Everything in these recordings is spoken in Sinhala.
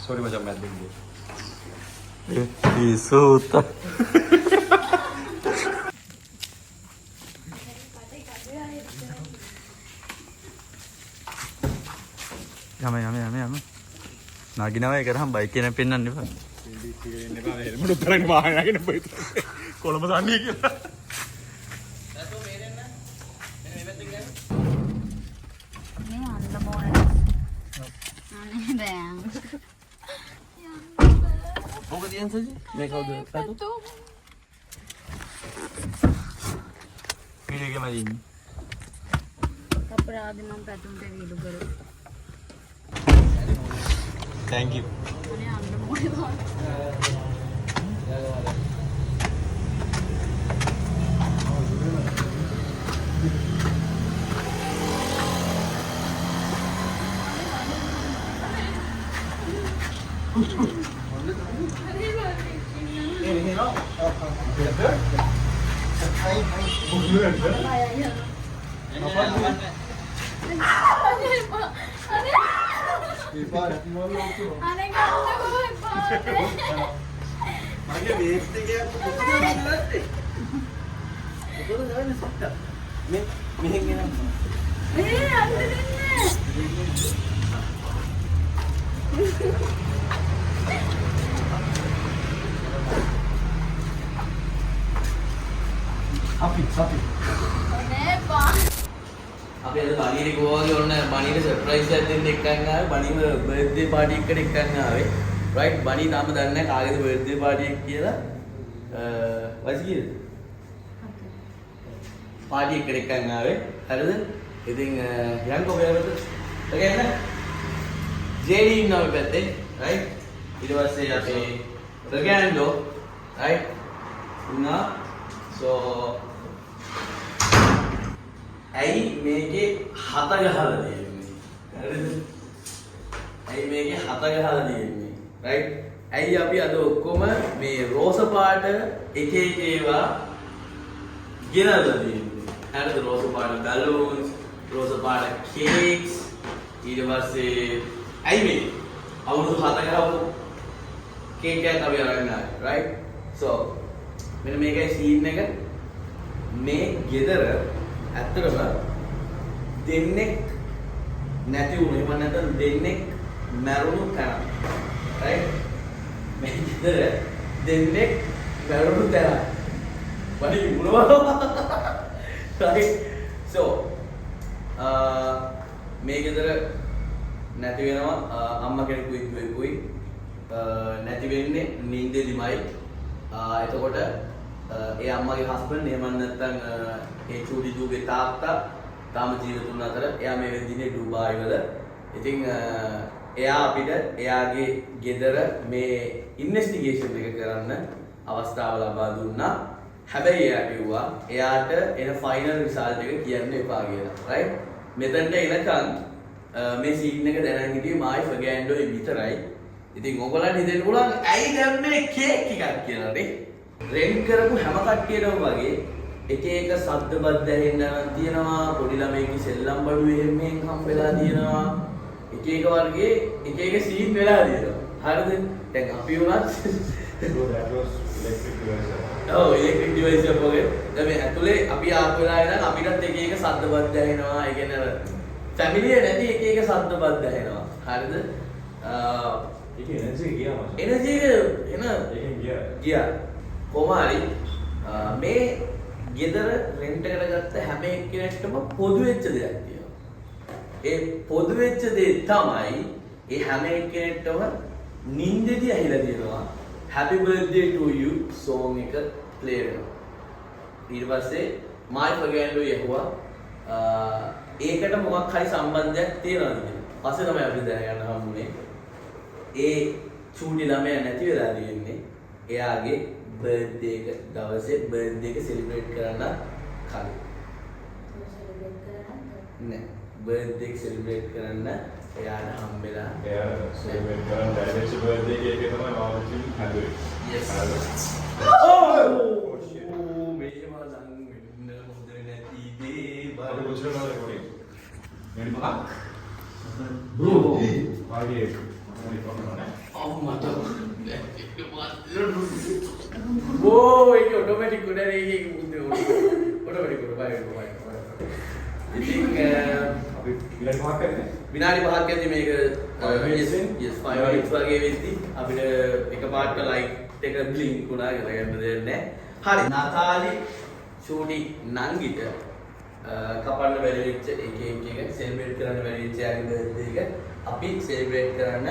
Sorry macam mad dia. Isuta. යම නගිනවා ඒක නම් බයික් එකෙන් පෙන්නන්න එපා. ඉන්න එපා එහෙම මුඩු තරගෙන වාහනේ නගින්න බයි. කොළඹ සාන්නේ කියලා. නැතෝ මේරෙන්න. එනේ මෙතෙන් ගන්න. මේ අන්න මොන. අනේ බෑ. මොකද යන්සජි? මේ කවුද? පැතු. වීඩියෝ එකම ඉන්නේ. අපරාධ මම පැතුම්ට වීඩියෝ කරා. Thank you. අනේ අන්න මොනවා. මගේ වේස්ට් එකක් කොහොමද නැත්තේ? කොහොමද ගන්නේ සත්ත? මෙහෙන් එනවා. අන්න දෙන්නේ. අපි නේ බා. අපි අද බණීනේ ගෝවාගේ ඔන්න බණීනේ සර්ප්‍රයිස් එකක් දෙන්න එක්කන් ආවේ. බණීව බර්ත්ඩේ පාටි එකකට එක්කන් ආවේ. රයිට් බණී තාම දන්නේ නැහැ කාගේද බර්ත්ඩේ පාටි එක කියලා. වයිස් කීයද? පාටි එකකට එක්කන් ආවේ. හරිද? ඉතින් යන්කෝ බෑවද? ඔකේ නේද? ජේඩි ඉන්නවා මේ පැත්තේ. රයිට්? ඊට පස්සේ අපේ රගෑන්ඩෝ රයිට්? ඉන්නවා. So ඇයි මේකේ හත ගහලා තියෙන්නේ? හරිද? ඇයි මේකේ හත ගහලා තියෙන්නේ? රයිට්? ඇයි අපි අද ඔක්කොම මේ රෝස පාට එක එක ඒවා ගෙනල්ලා තියෙන්නේ? හරිද? රෝස පාට බැලූන්ස්, රෝස පාට කේක්ස්, ඊට පස්සේ ඇයි මේ අවුරුදු 7 ගහපු කේක් එකක් අපි අරන් ආවේ. රයිට්? So මෙන්න මේකයි සීන් එක. මේ ගෙදර ඇත්තටම දෙන්නෙක් නැති වුණේ. එහෙම නැත්නම් දෙන්නෙක් මැරුණු තැන. රයිට්? මේ ගෙදර දෙන්නෙක් මැරුණු තැන. වඩි මොනවා? රයිට්? So මේ ගෙදර නැති වෙනවා අම්මා කෙනෙකුයි දුවෙකුයි. නැති වෙන්නේ නිින්දෙදිමයි. එතකොට ඒ අම්මගේ හස්බන්ඩ් එහෙම නැත්නම් ඒ චූටි දුවේ තාත්තා තාම ජීවිතුන් අතර එයා මේ වෙද්දිනේ ඩුබායි වල. ඉතින් එයා අපිට එයාගේ ගෙදර මේ ඉන්වෙස්ටිගේෂන් එක කරන්න අවස්ථාව ලබා දුන්නා. හැබැයි එයා කිව්වා එයාට එන ෆයිනල් රිසල්ට් එක කියන්න එපා කියලා. රයිට්? මෙතනට එනකන් මේ සීන් එක දැනන් හිටියේ මායි ෆර්ගෑන්ඩෝ විතරයි. ඉතින් ඔයගොල්ලන්ට හිතෙන්න පුළුවන් ඇයි දැන් මේ කේක් එකක් කියලා නේ? රෙන් කරපු හැම කට්ටියටම වගේ එක එක සද්ද බද්ද ඇහෙන්න තියෙනවා. පොඩි ළමයිගේ සෙල්ලම් බඩු එහෙම හම් වෙලා තියෙනවා. එක එක වර්ගයේ එක එක සීන් වෙලා තියෙනවා. හරිද? දැන් අපි උනත් ඔව් ඉලෙක්ට්‍රික් ඩිවයිස් එක වගේ. දැන් මේ ඇතුලේ අපි ආපු වෙලාවේ නම් අපිටත් එක එක සද්ද බද්ද ඇහෙනවා. ඒ කියන්නේ ෆැමිලිය නැති එක එක සද්ද බද්ද ඇහෙනවා. හරිද? ඒක එනර්ජි ගියා මාස. එනර්ජි එක එන ඒකෙන් ගියා. කොහොමhari මේ ගෙදර රෙන්ට් එකට ගත්ත හැම එක්කෙනෙක්ටම පොදු වෙච්ච දෙයක් තියෙනවා. ඒ පොදු වෙච්ච දේ තමයි ඒ හැම එක්කෙනෙක්ටම නිින්දෙදි ඇහිලා තියෙනවා happy birthday to you song එක play වෙනවා. ඊට පස්සේ මායි ෆර්ගෑන්ඩෝ යහුවා ඒකට මොකක් හරි සම්බන්ධයක් තියෙනවද කියලා. පස්සේ තමයි අපිට දැනගන්න හම්බුනේ ඒ චූටි ළමයා නැති වෙලා තියෙන්නේ එයාගේ බර්ත්ඩේ එක දවසේ බර්ත්ඩේ එක සෙලිබ්‍රේට් කරන්න කලින්. නෑ බර්ත්ඩේ එක සෙලිබ්‍රේට් කරන්න එයාට හම්බෙලා එයා සෙලිබ්‍රේට් කරන ඩැඩිස් බර්ත්ඩේ කේක් එක තමයි මාව කිව්වේ හදුවේ. Yes. Oh! Oh, ini otomatis udah ini otomatis udah baik. Jadi විනාඩි 5ක් ඇති මේක yes 5 minutes වගේ වෙද්දි අපිට එකපාරට ලයිට් එක බ්ලින්ක් වුණා කියලා ගන්න දෙයක් නැහැ. හරි. නාතාලි ෂූටින් නංගිට කපන්න බැරි වෙච්ච එක සෙලිබ්‍රේට් කරන්න බැරි වෙච්ච යාගේ එක අපි සෙලිබ්‍රේට් කරන්න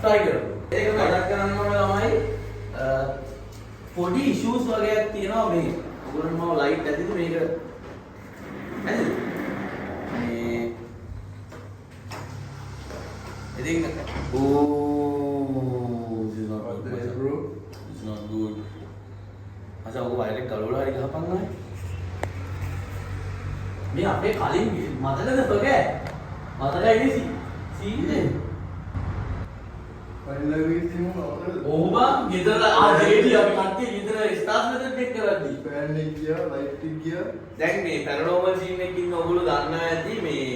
try කරමු. ඒක මතක් කරගන්න ඕනේ තමයි පොඩි ඉෂුස් වගේක් තියෙනවා මේ. ඔයගොල්ලෝ මම ලයිට් ඇතිද මේක ඇතිද? I think this is not good, bro. It's not good. Masa aku wireless kalau hari kapan lah? Ni apa kali mata dah tu ke? Mata dah ini si ni. wireless ni mana? Oh bang, kita lah jadi apa nanti kita lah stars method check kerana di. Fan ni kia, light ni kia. දැන් මේ paranormal scene එකකින් ඔයගොල්ලෝ දන්නවා ඇති මේ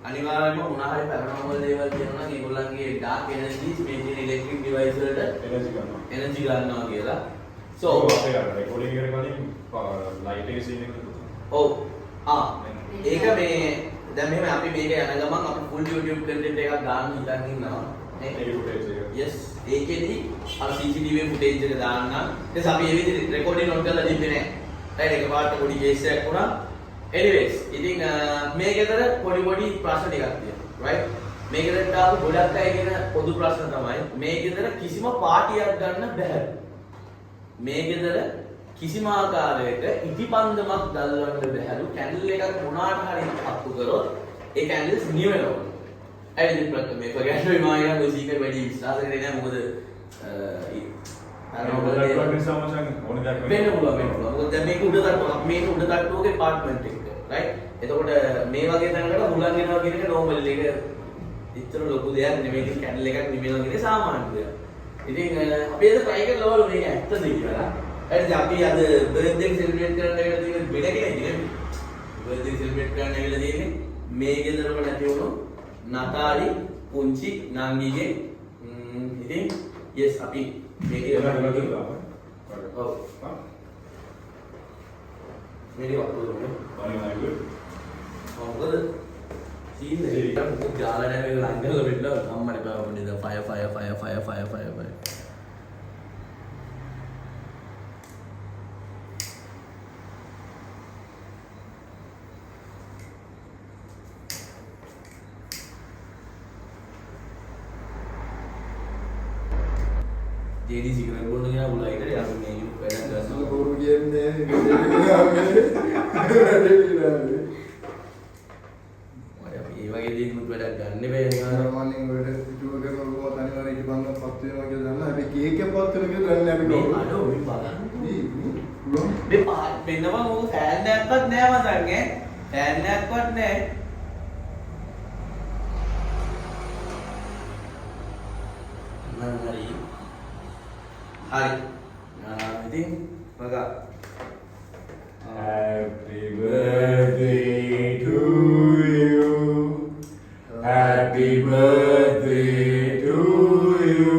අනිවාර්යයෙන්ම මොනවා හරි paranormal දේවල් කියනවා නම් ඒගොල්ලන්ගේ dark energies මේ තියෙන electric device වලට energy ගන්නවා කියලා. So recording එකේ කලින් light එකේ scene එක ඔව් ඒක මේ දැන් මෙහෙම අපි මේක යන ගමන් අපි full YouTube content එකක් ගන්න හිතන් ඉන්නවා. ඒ footage එක. Yes ඒකෙදි අර CCTV footage එක දාන්න. ඊට අපි මේ විදිහට recording on කරලා දීපේ නැහැ. right එකපාරට පොඩි case එකක් වුණා. anyways ඉතින් මේ ගෙදර පොඩි ප්‍රශ්න ටිකක් තියෙනවා right මේ ගෙදරට ආපු ගොඩක් අය කියන පොදු ප්‍රශ්න තමයි මේ ගෙදර කිසිම පාටියක් ගන්න බෑ මේ ගෙදර කිසිම ආකාරයක ඉටිපන්දමක් දැල්වන්න බැහැලු කැන්ඩල් එකක් මොනාට හරි අත්තු කරොත් ඒ කැන්ඩල්ස් නිවෙනවා ඇයි ඉතින් මේ ප්‍රගැෂ්ඨ විමානයන් ඔය සීකර් වැඩි විශ්වාස කරේ නැහැ මොකද වෙන්න පුළුවන්. මොකද දැන් මේක උඩ තට්ටුවක්. මේක උඩ තට්ටුවක apartment එක. right? එතකොට මේ වගේ තැනකට හුලං එනවා කියන එක normal එක. ඉතර ලොකු දෙයක් නෙමෙයි. ඉතින් කැන්ඩල් එකක් නිවෙනවා කියන එක සාමාන්‍ය දෙයක්. ඉතින් අපි ඒක try කරලා මේක ඇත්තද කියලා. හරිද? අපි අද birthday celebrate කරන්න කියලා තියෙන වෙන කෙනෙක් නෙමෙයි. birthday celebrate කරන්න කියලා තියෙන්නේ මේ ගෙදරම නැති වුණු නතාලි පුංචි නංගිගේ ඉතින් yes අපි मेरी Oh. मेरी बात तो सुनो और सीन है यार मुझे ज्यादा टाइम में लंगर लपेटना हम हमारे पास अपने इधर fire jadi sigaret bodoh nya mulai dari aku nyanyi pedang gas. Baru game ni. ये वाले दिन मुझे pedang ganne पे Morning wede itu ke kalau tani mana itu bangga pasti nama kita jangan. Tapi cake ke pasti lagi jangan nabi kau. aduh ini parah Ni belum. මේ වෙනම මොකද ෆෑන් එකක්වත් නෑ මතන්නේ ෆෑන් එකක්වත් නෑ හරි ඉතින් මගා Happy birthday to you. Happy birthday to you.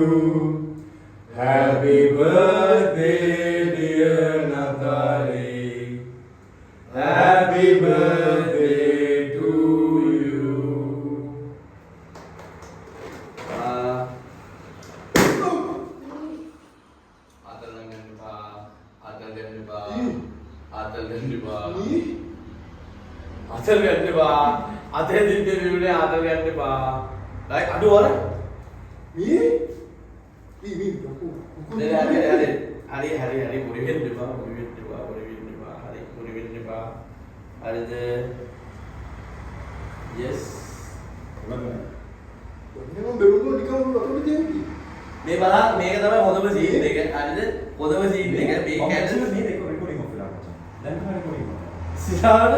Happy birthday dear Natalie. Happy birthday to you. අතල් ගන්න බා අතේ දින්නේ විනේ අතල් ගන්න බා ලයික් අඩු වල Ni හරි පොඩි වෙන්න බා හරි පොඩි වෙන්න බා හරිද yes Memang belum nikah belum apa jadi. මේ බලන්න මේක තමයි හොඳම සීන් එක හරිද හොඳම සීන් එක මේ කැන්සල් මේ recording of film. දැන් තමයි recording. සිතාවල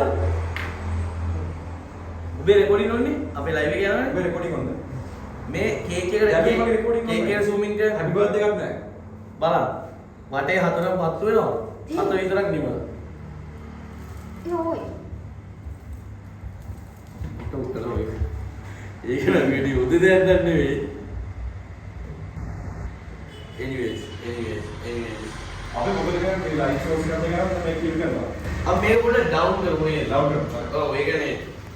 ඔබේ රෙකෝඩින් ඕනේ අපේ ලයිව් එක යනවනේ ඔබේ recording on. මේ කේක් දැන් මේක එකට recording කේක් එක zoom in happy birthday එකක් නෑ. බලන්න වටේ 4ක් පත්තු වෙනවා. 4 විතරක් නිමලා. යෝයි. උත්තර ඔය. ඒක නම් වැඩි උදේ දෙයක් ගන්න නෙවෙයි. anyways. අපි මොකද කරන්නේ මේ ලයිට් සෝස් එකත් ගන්න මේ කිල් කරනවා. अब मेरे को डाउन करो ये Down කරනවා. ओ वे कहने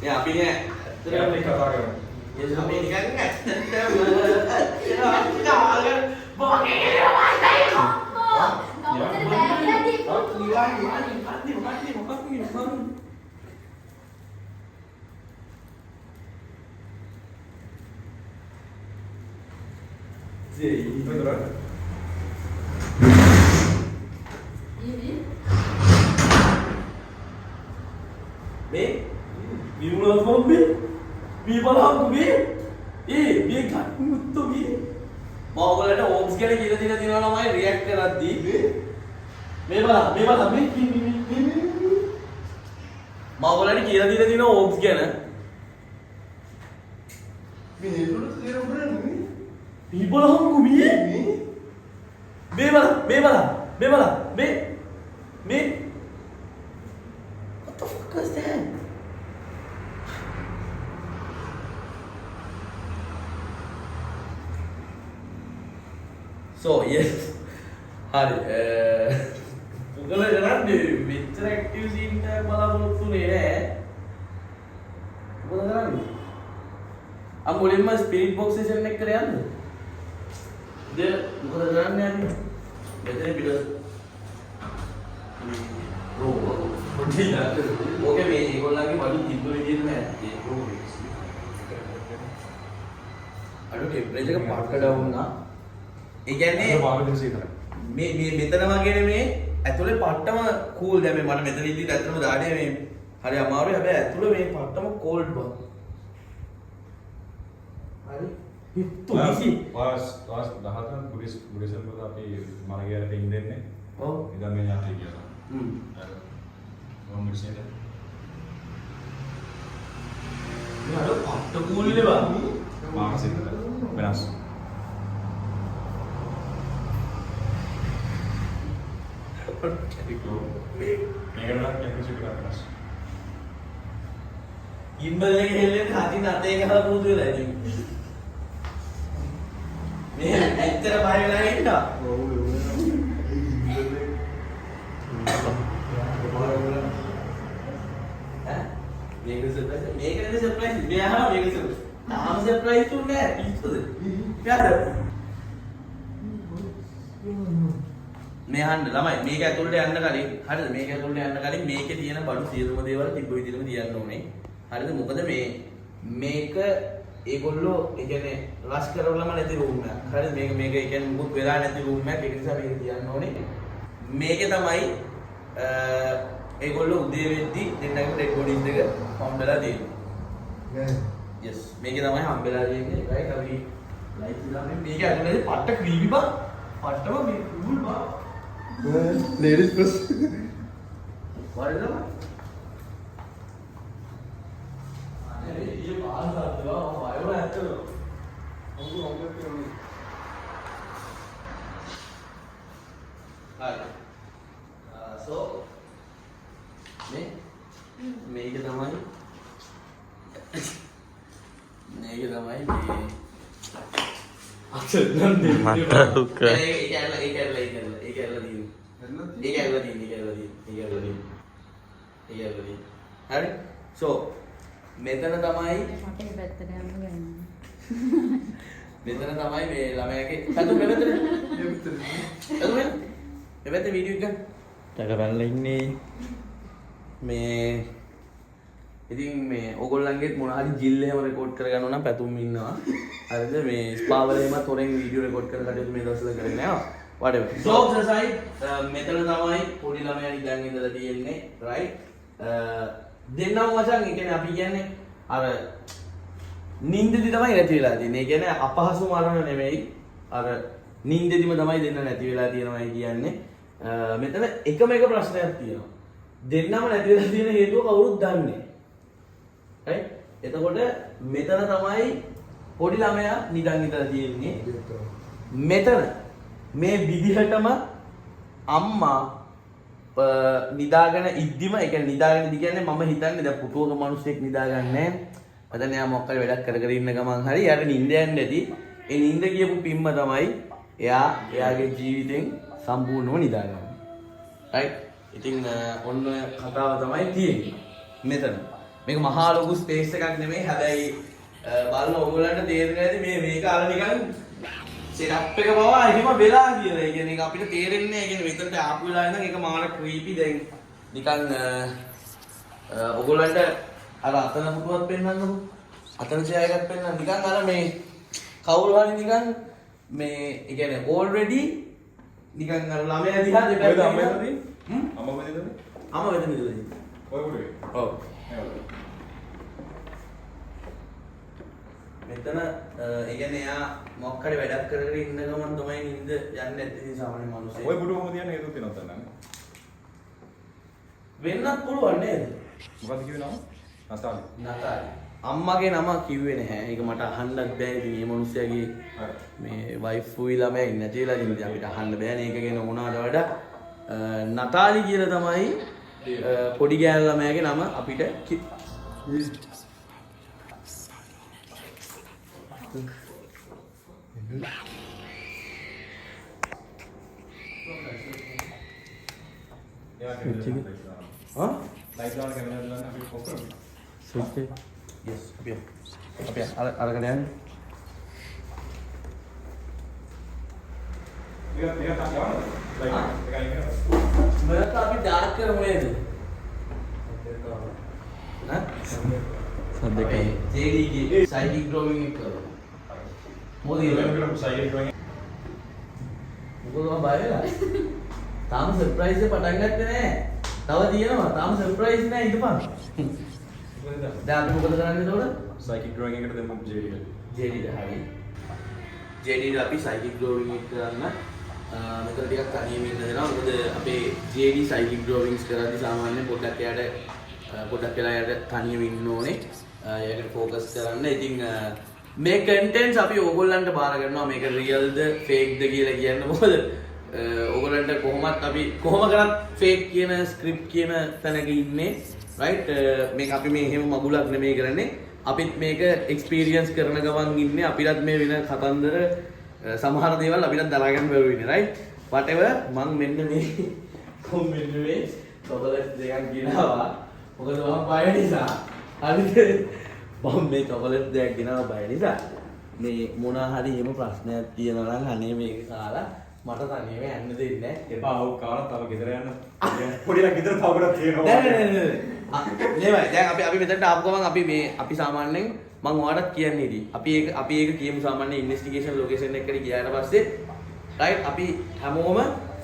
ये अभी ने ඒත් මේ කතා කරමු. ये हमें निकाल के अगर बोके Be, bimulah kau be, bimalah aku be, be kat mutu be. Mau kalau ada ops kali kita nama main react keradi. Be malah be. Mau kalau ada kita ops kali. Bimalah aku be. Be malah be. What the fuck is that? So yes, hari. Google jalan di interactive scene malah belum tuh nih. Google jalan. Am boleh mas spirit box session nek keren. Dia Google jalan nih. Biasanya video. Okay मैं एक और लाके बड़ी तीन रीजन में अरे टेम्परेचर का पार्ट का डाउन ना ඒ කියන්නේ මේ මෙතන වගේ මේ ඇතුලේ පට්ටම කූල් දැන් මේ මට මෙතන ඉඳි ඇත්තටම දාඩේ මේ හරි අමාරුයි හැබැයි ඇතුලේ මේ පට්ටම කෝල්ඩ් බං හරි හිටු ඉසි පාස් 10ක් බුරිසල් වල අපි මරගියට පින් දෙන්නේ ඔව් ඉතින් මේ යාත්‍රි කියලා මොන් මිසෙද මේ අර පට්ට කූල් ඉන්නේ බං මාසින්ද වෙනස් ඉම්බල් එක හෙල්ලෙන් හදි නැතේ ගහලා පුරුදු වෙලා ඉතින් මේ ඇත්තට බය වෙලා ඉන්නවා ඈ මේක සර්ප්‍රයිස් මේකනේ සර්ප්‍රයිස් මෙයා මේක සර්ප්‍රයිස් තාම සර්ප්‍රයිස් තුන්නේ නැහැ පිස්සුද යාර මේ අහන්න ළමයි මේක ඇතුළට යන්න කලින් හරිද මේක ඇතුළට යන්න කලින් මේකේ තියෙන බඩු සියලුම දේවල් තිබ්බ විදිහටම තියන්න ඕනේ හරිද මොකද මේක ඒගොල්ලෝ ඒ කියන්නේ රෂ් කරවලම නැති රූම් එකක් හරිද මේක ඒ කියන්නේ මුකුත් වෙලා නැති රූම් එකක් ඒක නිසා මේක තියන්න ඕනේ මේකේ තමයි ඒගොල්ලෝ උදේ වෙද්දි දෙන්නගේ රෙකෝඩින්ග් එක හම්බෙලා තියෙන්නේ yes මේකේ තමයි හම්බෙලා තියෙන්නේ right අපි ලයිට් දාන්නේ මේක ඇතුළේ පට්ට ක්‍රීමි බා පට්ටම මේ කුල් බා Ladies first. What is that? ये बाल साथ दो वायु है तो Hi. So මේක තමයි අක්ෂර නම් දෙන්න මට උක ඒක හරි so මෙතන තමයි මට පැත්තට යන්න ගන්න. මෙතන තමයි මේ ළමයාගේ පැතු මෙතන එවෙත වීඩියෝ එක ටක පැනලා ඉන්නේ මේ ඉතින් මේ ඕගොල්ලන්ගෙත් මොන හරි ජිල් එහෙම රෙකෝඩ් කරගන්න ඕන නම් පැතුම් ඉන්නවා හරිද මේ ස්පා වල එහෙම තොරෙන් වීඩියෝ රෙකෝඩ් කරලා කටයුතු මේ දවස්වල කරගෙන යනවා whatever jokes aside මෙතන තමයි පොඩි ළමයා ඉඳන් ඉඳලා තියෙන්නේ right දෙන්නම මචං ඒ කියන්නේ අපි කියන්නේ අර නිින්දෙදි තමයි නැති වෙලා තියෙන්නේ ඒ කියන්නේ අපහසු මරණ නෙමෙයි අර නිින්දෙදිම තමයි දෙන්න නැති වෙලා තියෙනවා කියන්නේ මෙතන එකම එක ප්‍රශ්නයක් තියෙනවා දෙන්නම නැති වෙලා තියෙන හේතුව කවුරුත් දන්නේ right එතකොට මෙතන තමයි පොඩි ළමයා නිදන් ඉඳලා තියෙන්නේ මෙතන මේ විදිහටම අම්මා නිදාගෙන ඉද්දිම ඒ කියන්නේ නිදාගෙන ඉදි කියන්නේ මම හිතන්නේ දැන් පුටුවක මිනිස්සෙක් නිදාගන්නේ නැහැ. මතන එයා මොකක් හරි වැඩක් කර කර ඉන්න ගමන් හරි එයාට නිින්ද යන්නේ නැති. ඒ නිින්ද ගියපු පිම්ම තමයි එයාගේ ජීවිතෙන් සම්පූර්ණව නිදාගන්නේ. right? ඉතින් ඔන්න ඔය කතාව තමයි තියෙන්නේ. මෙතන. මේක මහා ලොකු ස්පේස් එකක් නෙමෙයි. හැබැයි බලන ඕගොල්ලන්ට තේරෙන්නේ නැති මේක අර නිකන් සෙටප් එක පවා එහෙම වෙලා කියලා. ඒ කියන්නේ අපිට තේරෙන්නේ නැහැ. ඒ කියන්නේ මෙතනට ආපු වෙලාව ඉඳන් ඒක මාර ක්‍රීපි දැන් නිකන් ඕගොල්ලන්ට අර අතන පුටුවක් පෙන්වන්නකො. අතන චෙයාර් එකක් පෙන්වන්න නිකන් අර මේ කවුරු හරි නිකන් මේ ඒ කියන්නේ ඕල්රෙඩි නිකන් අර ළමයා දිහා දෙපැත්තට අම්මා වෙනද? අම්මා වෙද නිදලා. ඔය පුටුවේ. ඔව්. මෙතන ඒ කියන්නේ එයා මොකක් හරි වැඩක් කරගෙන ඉන්න ගමන් තමයි නිින්ද යන්නේ නැති ඉතින් සාමාන්‍ය මිනිස්සු. ඔය පුටුව කොහොමද යන්නේ හේතුව තියෙනවද නැහැ? වෙන්නත් පුළුවන් නේද? මොකද්ද කිව්වේ නම? නතාලි. නතාලි. අම්මගේ නම කිව්වේ නැහැ. ඒක මට අහන්නත් බෑ. ඉතින් මේ මිනිස්සයාගේ මේ වයිෆුයි ළමයි නැති වෙලා ඉතින් අපිට අහන්න බෑනේ. ඒක ගැන මොනවාද වඩා නතාලි කියලා තමයි පොඩි ගෑනු ළමයාගේ නම අපිට Huh? ලයිට් දාන්න කැමරා දාන්න අපි කොහොමද? ස්විච් එක. Yes, අපි අරගෙන යන්න. මේක තාම යවන්නද? ලයිට් එකයි කරන්නේ. මරත් අපි ඩාර්ක් කරමු නේද? ඈ? සද්දකයි. JD සයිකික් ඩ්‍රොයිං එක කරමු. මොකද මේක සයිකික් ඩ්‍රොයිං මොකද මම බය වෙලා? තාම සර්ප්‍රයිස් එක පටන් ගත්තේ නෑ. තව තියෙනවා. තාම සර්ප්‍රයිස් නෑ ඉඳපන්. දැන් අපි මොකද කරන්නේ එතකොට? සයිකික් ඩ්‍රොයිං එකට දෙමු JD ට. JD ට හරි. JD ට අපි සයිකික් ඩ්‍රොයිං එක කරන්න මෙතන ටිකක් තනියම ඉන්න දෙනවා. මොකද අපේ JD සයිකික් ඩ්‍රොයිංස් කරද්දී සාමාන්‍යයෙන් පොඩ්ඩක් වෙලා යට තනියම ඉන්න ඕනේ. ඒකට ફોකස් කරන්න. ඉතින් මේ කන්ටෙන්ට්ස් අපි ඕගොල්ලන්ට බාර ගන්නවා. මේක රියල්ද ෆේක්ද කියලා කියන්න. මොකද ඕගොල්ලන්ට කොහොමත් අපි කොහොම කරත් ෆේක් කියන ස්ක්‍රිප්ට් කියන තැනක ඉන්නේ. රයිට්? මේක අපි මේ එහෙම මගුලක් නෙමෙයි කරන්නේ. අපිත් මේක එක්ස්පීරියන්ස් කරන ගමන් ඉන්නේ. අපිටත් මේ වෙන කතන්දර සමහර දේවල් අපිටත් දරා ගන්න බැරුව ඉන්නේ. රයිට්? whatever මම මෙන්න මේ චොකලට් දෙකක් ගෙනාවා. මොකද මම බය නිසා. හරිද? මම මේ චොකලට් දෙකක් ගෙනාවා බය නිසා. මේ මොනවා හරි එහෙම ප්‍රශ්නයක් තියෙනවා නම් අනේ මේක කාලා මට තනියම යන්න දෙන්නේ නැහැ. එපා ඔව් කාලා තව ගෙදර යන්න. පොඩිලා ගෙදර තව ගොඩක් තියෙනවා. නෑ දැන් අපි මෙතනට ආපු ගමන් අපි සාමාන්‍යයෙන් මම ඔයාලට කියන්නේ ඉතින් අපි ඒක කියමු සාමාන්‍ය ඉන්වෙස්ටිගේෂන් ලොකේෂන් එකකට ගියාට පස්සේ රයිට් අපි හැමෝම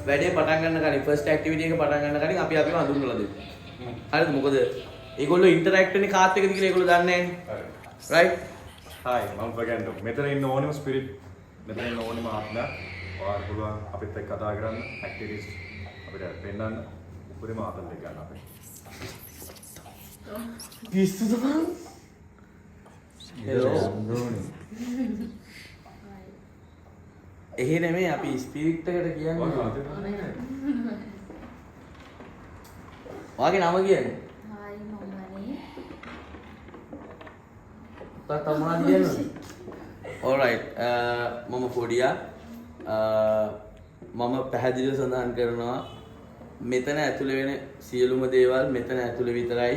වැඩේ පටන් ගන්න කලින් ෆස්ට් ඇක්ටිවිටි එක පටන් ගන්න කලින් අපි අපිව හඳුන්වලා දෙමු. හරිද? මොකද ඒගොල්ලෝ ඉන්ටරැක්ට් වෙන්නේ කාත් එක්කද කියලා ඒගොල්ලෝ දන්නේ නැහැ. රයිට්? හායි මම ප්‍රගන්ඩ්. මෙතන ඉන්න ඕනෙම ස්පිරිට් මෙතන ඉන්න ඕනෙම ආත්මයක් ඔයාලට පුළුවන් අපිත් එක්ක කතා කරන්න ඇක්ටිවිටිස් අපිට පෙන්නන්න උපරිම ආතල් එක ගන්න අපිට. පිස්සුද බං? හෙලෝ. එහෙ නෙමෙයි අපි ස්පිරිට් එකට කියන්නේ. වාගේ නම කියන්නේ? හායි මම්මනේ. තාත්ත මොනවද කියන්නේ? alright මම පොඩියා මම පැහැදිලිව සඳහන් කරනවා මෙතන ඇතුළේ වෙන සියලුම දේවල් මෙතන ඇතුළේ විතරයි.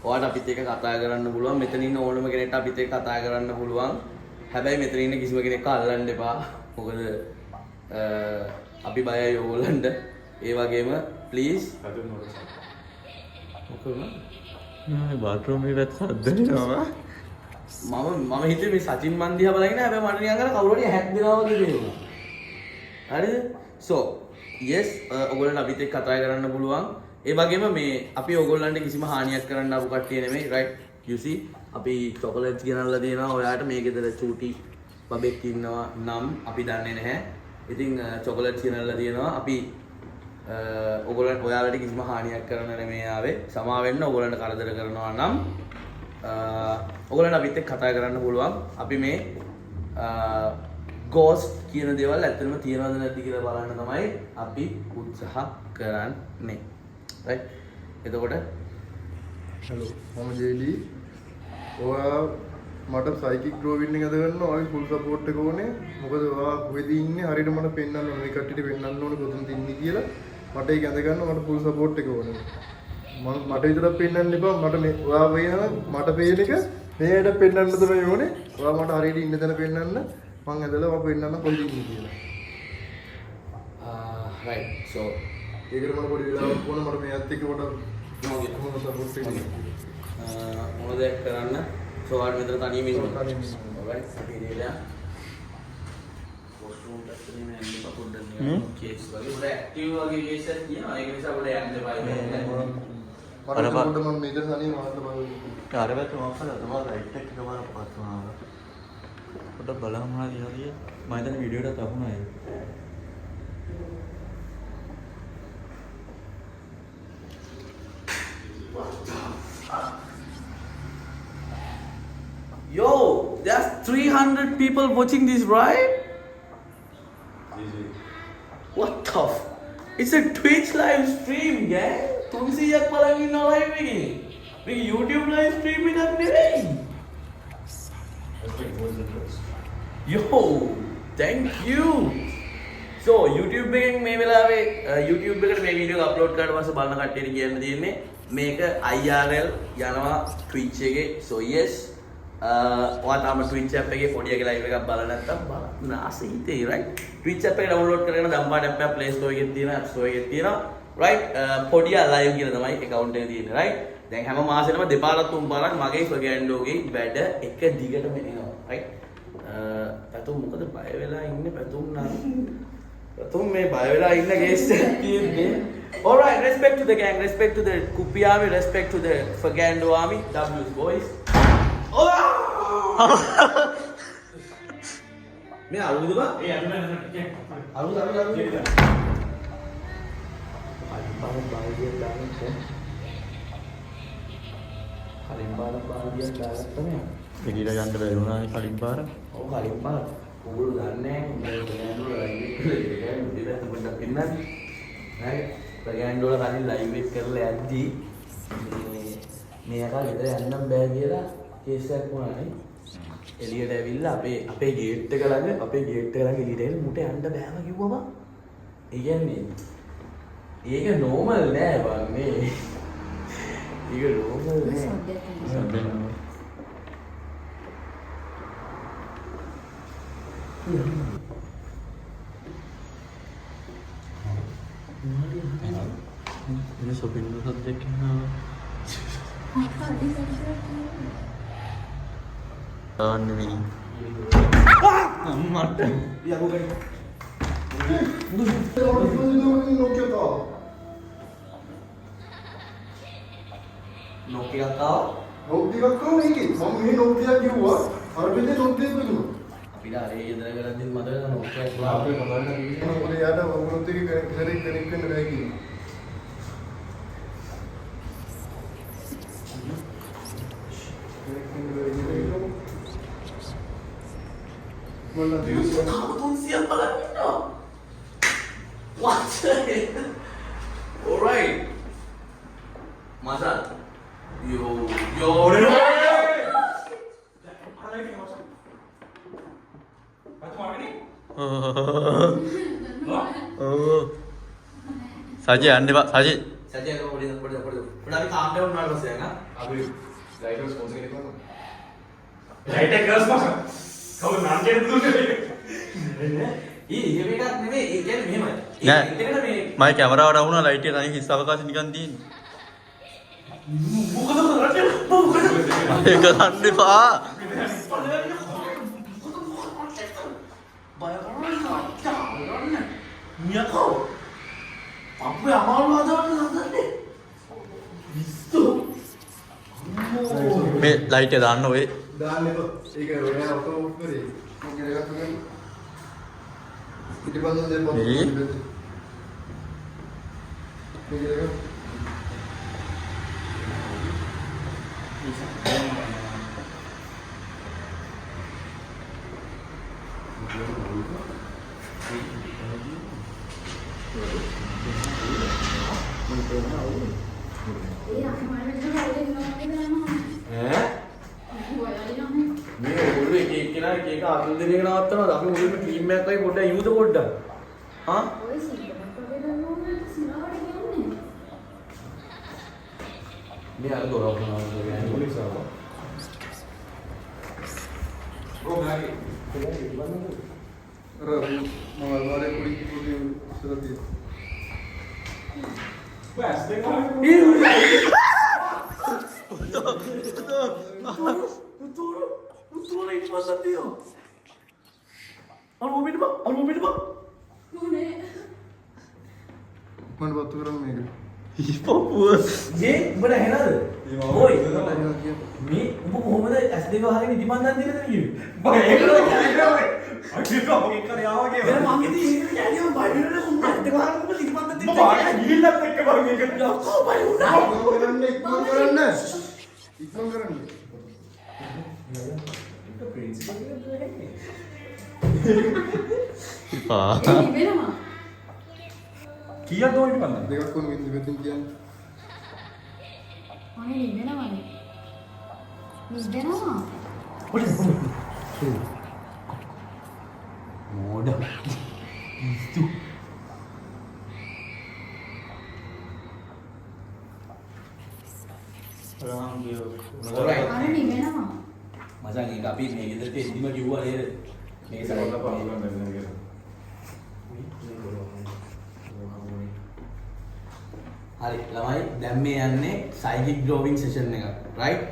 ඔයාලට අපිත් එක්ක කතා කරන්න පුළුවන්. මෙතන ඉන්න ඕනම කෙනෙක්ට අපිත් එක්ක කතා කරන්න පුළුවන්. හැබැයි මෙතන ඉන්න කිසිම කෙනෙක්ව අල්ලන්න එපා. මොකද අපි බයයි ඕගොල්ලන්ට. ඒ වගේම ප්ලීස් මොකද නෑ බාත්රූම් එකේ සද්ද එනවා. මම හිතුවේ මේ සචින් මන් දිහා බලගෙන හැබැයි මට නිකන් අර කවුරු හරි හැක් දෙනවා වගේ දෙනවා. හරිද? so yes ඔයගොල්ලන්ට අපිත් එක්ක කතා කරන්න පුළුවන්. ඒ වගේම මේ අපි ඔයගොල්ලන්ට කිසිම හානියක් කරන්න ආපු කට්ටිය නෙමෙයි. right? you see අපි චොකලට්ස් ගෙනල්ලා දෙනවා. ඔයාට මේ ගෙදර චූටි බබෙක් ඉන්නවා නම් අපි දන්නේ නැහැ. ඉතින් චොකලට්ස් ගෙනල්ලා දෙනවා. අපි ඔයාලට කිසිම හානියක් කරන්න නෙමෙයි ආවේ. සමා වෙන්න ඔයගොල්ලන්ට කරදර කරනවා නම් ඔයගොල්ලන්ට අපිත් එක්ක කතා කරන්න පුළුවන්. අපි මේ ගෝස්ට් කියන දේවල් ඇත්තටම තියනවද නැති කියලා බලන්න තමයි අපි උත්සාහ කරන්නේ. right? එතකොට හලෝ මම ජේලි. ඔයා මට සයිකික් ඩ්‍රෝවින් එක හදගන්න ඔයාගේ ෆුල් සපෝට් එක ඕනේ. මොකද ඔයා කොහෙද ඉන්නේ හරියට මට පෙන්වන්න ඕනේ. මේ කට්ටියට පෙන්වන්න ඕනේ කොතනද ඉන්නේ කියලා. මට ඒක හදගන්න මට ෆුල් සපෝට් එක ඕනේ. මට විතරක් පෙන්වන්න එපා. මට මේ ඔයා වෙන මට පේන එක මෙහෙට පෙන්වන්න තමයි ඕනේ. ඔයා මට හරියට ඉන්න තැන පෙන්වන්න. මං ඇදලා ඔයා පෙන්වන්න කොහෙද ඉන්නේ කියලා. right. so ඒකට මට පොඩි වෙලාවක් ඕන මට මේත් එක්ක කොට කොහොමද සපෝට් එක මොනවද කරන්න? so ආඩ් මෙතන තනියම ඉන්නවා. තනියම ඉන්නවා. alright. අපි ඉතින් washroom එකත් නෙමෙයි යන්නේ පොඩ්ඩක් නිකන් කේස් වගේ උඩ ඇක්ටිව් වගේ කේස් එකක් තියෙනවා. ඒක නිසා උඩ යන්න දෙපා ඉන්නේ. මට පොඩ්ඩක් මම මේක තනියම වහන්න බලන්න. අර පැත්ත මොකක්ද තමයි රයිට් එක එකපාරක් පස්සට ආවා. පොඩ්ඩක් බලමු මොනවද කියලා. මම හිතන්නේ වීඩියෝ එකකට අහුණා ඒක. Yo, there's 300 people watching this, right? What the f? It's a Twitch live stream, gang. තුන්සියක් බලන් ඉන්න live එකේ. මේක YouTube live stream එකක් නෙවෙයි. Yo, thank you. So YouTube එකෙන් මේ වෙලාවේ YouTube එකට මේ වීඩියෝ එක අප්ලෝඩ් කරලා පස්සේ බලන කට්ටියට කියන්න තියෙන්නේ මේක IRL යනවා Twitch එකේ. So yes. ඔයා තාම Twitch app එකේ පොඩියගේ live එකක් බලලා නැත්නම් බලන්න ආසෙ හිතේ right. Twitch app එක download කරගෙන දම්පාට app එක Play Store එකේ තියෙනවා, App Store එකේ තියෙනවා. right. පොඩිය live කියලා තමයි account එක තියෙන්නේ right. දැන් හැම මාසෙකම දෙපාරක් තුන් පාරක් මගේ ෆර්ගෑන්ඩෝගේ වැඩ එක දිගටම එනවා right. පැතුම් මොකද බය වෙලා ඉන්නේ පැතුම් නම් පැතුම් මේ බය වෙලා ඉන්න කේස් එකක් තියෙන්නේ. Alright, respect to the gang, respect to the Kupi army, respect to the Fergando army, W's boys. මේ අරුදුද බා? ඒ අරුද අරුද කලින් බාදියක් දාලා තමයි. පිටිට යන්න බැරි වුණානේ කලින් පාර. ඔව් කලින් පාර. ඕගොල්ලෝ දන්නේ නැහැ ගෑනු වල පින්නන්නේ. right? ගෑනු වල කලින් ලයිව් එක කරලා යද්දී මේ අකල් විතර යන්නම් බෑ කියලා කේස් එකක් වුණානේ. එළියට ඇවිල්ලා අපේ ගේට් එක ළඟ එළියට ඇවිල්ලා මුට යන්න බෑම කිව්වම. ඒ කියන්නේ ඒක නෝමල් නෑ බං මේ. ඒක නෝමල් නෑ. ini shopping dulu subjeknya ini amat ya bukan Nokia kau අපිට අර ඒ ඉඳලා කරද්දි මතක Nokia කියලා අපේ මොකද යාට වුණොත් එක කනෙක්ට් වෙන්න බෑ කියන්නේ. මොනවද තුන්සියක් බලන්න ඉන්නවා. What the hell? Alright. Muscle. Yo. saja ande pak saja සත්‍යය පොඩි අපි කාම් ඩවුන් වුණාට පස්සේ යනවා. අපි ලයිටර් ස්පොන්සර් කෙනෙක් වුණා. ලයිටර් ගර්ල්ස් මාස. කවුද නම් කියන්නේ දුන්නේ? මේකක් නෙමෙයි. ඒ කියන්නේ මෙහෙමයි. නෑ. ඒකට මේ මගේ කැමරාවට වුණා ලයිට් එක තනිය හිස් අවකාශ නිකන් තියෙන්නේ මොකද කරන්නේ? ඒක ගන්න එපා නියකෝ අපේ අමාරු හදවන්න හදන්නේ විස්තු මේ ලයිට් එක දාන්න ඔය දාන්න එපා. ඒක ඔයා ඔතෝ උත් කරේ. මොකද එකක් කරන්නේ? පිටිපස්සෙන් දෙපොත්. මේක ඒ අම්මාට හොයලා ඉන්නවා ඈ මේ ඔළුව එක එක්කෙනා එක එක අතුල් දෙන එක නවත්තනවා. අපි මුලින්ම ටීම් එකක් වගේ පොඩ්ඩක් යමුද පොඩ්ඩක්. හා? ඔය සීටමක් වගේ දන්නවනේ සිනාවට කියන්නේ. මේ අර දොර වුණා කියන්නේ පොලිස් ආවා. අර මම අල්මාරේ පොඩි සරදී මම වතු කරන්නේ මේක. මේ උඹට ඇහෙනවද? ඔයි මේ උඹ කොහොමද ඇස් දෙක වහගෙන ඉදිමන් දන් දෙන්නද කිව්වේ? බය ඒකද කියන්නේ අකිට ඔගේ කරේ ආවගේ මම ඉතින් ඒක කියන්නේ මම බය වෙනකොට උඹ ඇස් දෙක වහගෙන උඹ ඉදිමන් දන් දෙන්න. බය ගිහිල්ලත් එක්ක බං මේක ලොකෝ බය වුණා. ඉක්මන් කරන්න. ඉක්මන් කරන්න. වෙනවා. කීයක් දෝ ඉන්න බං දෙකක් කොන වින්ද වෙතින් කියන්නේ. අනේ නිවෙනවනේ. නිවෙනවා. මෝඩ. අනේ නිවෙනවා. මචං ඒක අපි මේ ගෙදරට එද්දිම කිව්වා නේද? මේ සරල හරි ළමයි දැන් මේ යන්නේ සයිකික් ඩ්‍රෝවිං සෙෂන් එක රයිට්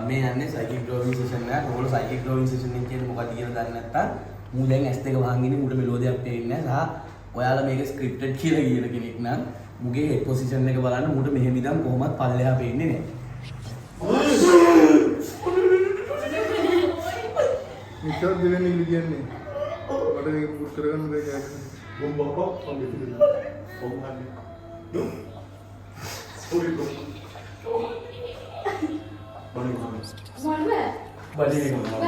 මේ යන්නේ සයිකික් ඩ්‍රෝවිං සෙෂන් එක. ඔයගොල්ලෝ සයිකික් ඩ්‍රෝවිං සෙෂන් එක කියන්නේ මොකක්ද කියලා දන්නේ නැත්නම් මූ දැන් S2 වහන් ඉන්නේ මූට මෙලෝඩියක් පේන්නේ නැහැ. සහ ඔයාලා මේක ස්ක්‍රිප්ටඩ් කියලා කියන කෙනෙක් නම් මුගේ හෙඩ් පොසිෂන් එක බලන්න මූට මෙහෙම ඉඳන් කොහොමත් පල්ලෙහා පේන්නේ නැහැ. මිටර් දෙවෙනි ඉලි කියන්නේ. මට මේක පුෂ් කරගන්න බෑ කෑගෙන. බොම්බක් සම්බිතිද. බොම්බන්නේ. Sorry bro. බඩේ එක මොනවා?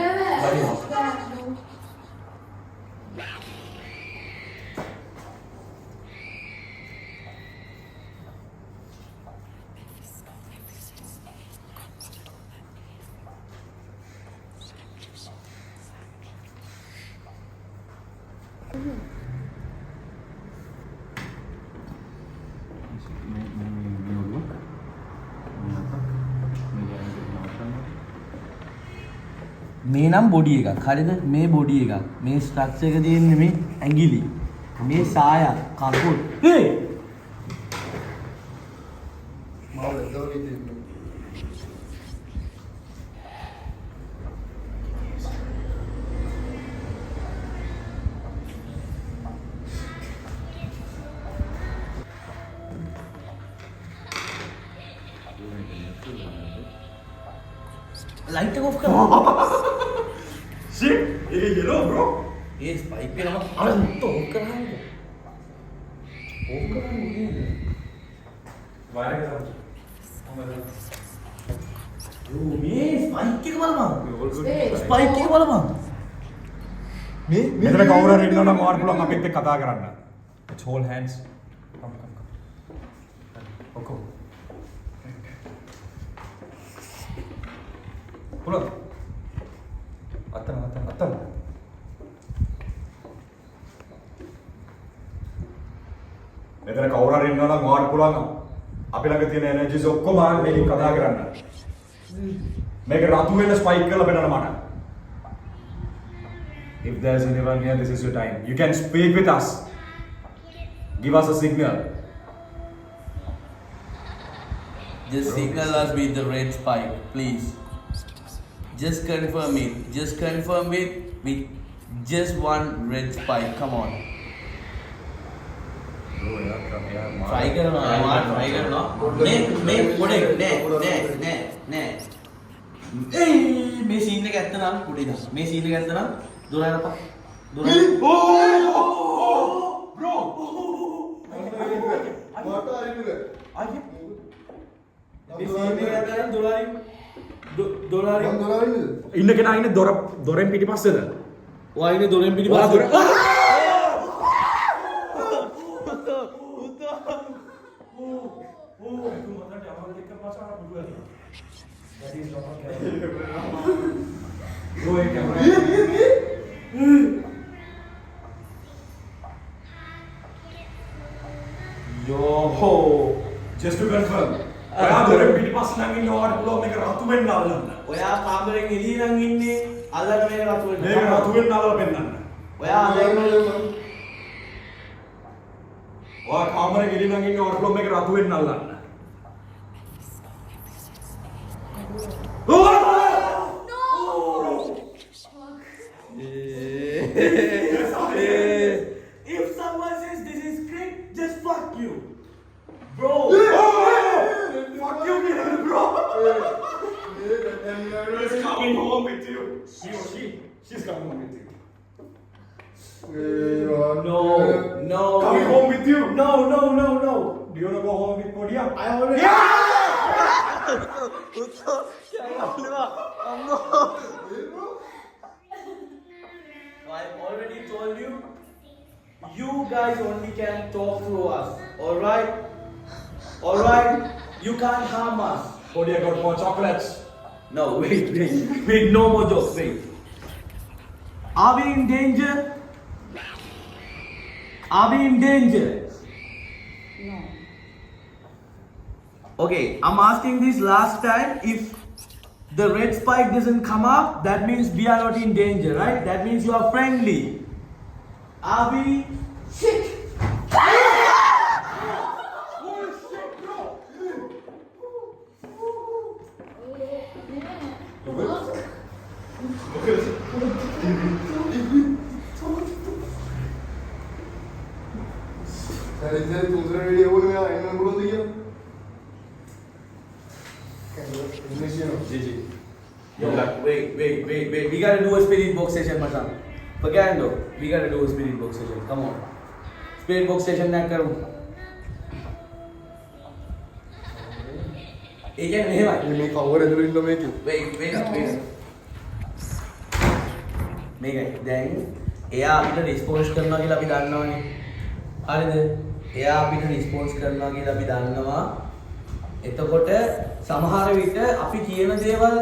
මේ නම් බොඩි එකක් හරිද මේ බොඩි එකක් මේ ස්ට්‍රක්චර් එක තියෙන්නේ මේ ඇඟිලි මේ සාය කකුල් හේ මාව දවල් ඉතින් लाइट ऑफ कर shit ये येलो bro ये स्पाइक पे ना अरे तो ऑफ कर रहा है ऑफ कर रहा है वायर का यो ये स्पाइक के वाला all स्पाइक के वाला මේ මෙතන කවුරු හරි ඉන්නවනම් ඔයාලා පුළුවන් අපිත් එක්ක කතා කරන්න. Let's hold hands. Come. Okay. පුළුවන්. අතන. මෙතන කවුරු හරි ඉන්නවනම් ඔයාලා පුළුවන් අපි ළඟ තියෙන එනර්ජිස් ඔක්කොම අරන් මේකෙන් කතා කරන්න. මේක රතු වෙන ස්පයික් කරලා පෙන්නන්න මට. If there's anyone here, this is your time. You can speak with us. Give us a signal. just signal us with the red spike please just confirm it with just one red spike come on try කරනවා මේ පොඩේ නෑ මේ සීන් එක ඇත්ත නම් පොඩේ දා මේ සීන් එක ඇත්ත නම් දොර යනපා දොර Bro! මට අරිනුද මේ සීන් එක ඇත්ත නම් දොරාරින් මම දොරවන්නේද ඉන්න කෙනා ඉන්නේ දොරෙන් පිටිපස්සේද? ඔයා ඉන්නේ දොරෙන් පිටිපස්සේ Oh, itu mata dia awal kita pasang berdua ni. Jadi sama kayak. Gue kamera. Yo, just to confirm. Saya boleh pilih pas nangin orang pulau mereka ratuin nalar. ඔයා කාමරෙන් එළිය නම් ඉන්නේ අල්ලන්න මේක රතු වෙන්න. Mereka ratuin nalar benar. ඔයා අල්ලන්න Wah, kamera gini nangin orang pulau mereka ratuin nalar. If someone says this is great, just fuck you. Bro. Fuck you, bro. He's coming home with you. He or she's coming home with you. No. Coming home with you. No. Do you wanna go home with Podia? I already. I already told you. You guys only can talk through us. Alright? You can't harm us. Podia got more chocolates. No, wait, no more jokes, wait. Are we in danger? No. Okay, I'm asking this last time. If the red spike doesn't come up, that means we are not in danger, right? That means you are friendly. Are we? Shit! Dari दूसरा वीडियो बोल मैं इन बोल दिया Indonesia GG. Wait. We gotta do a spirit box session, my son. Pagando, we gotta do a spirit box session. Come on. Spirit box session ना करूँ. एक है नहीं भाई. ini cover itu Indo make you Wait. මේකයි දැන් එයා අපිට රිස්පොන්ස් කරනවා කියලා අපි දන්නවනේ. හරිද? එයා අපිට රිස්පොන්ස් කරනවා කියලා අපි දන්නවා. එතකොට සමහර විට අපි කියන දේවල්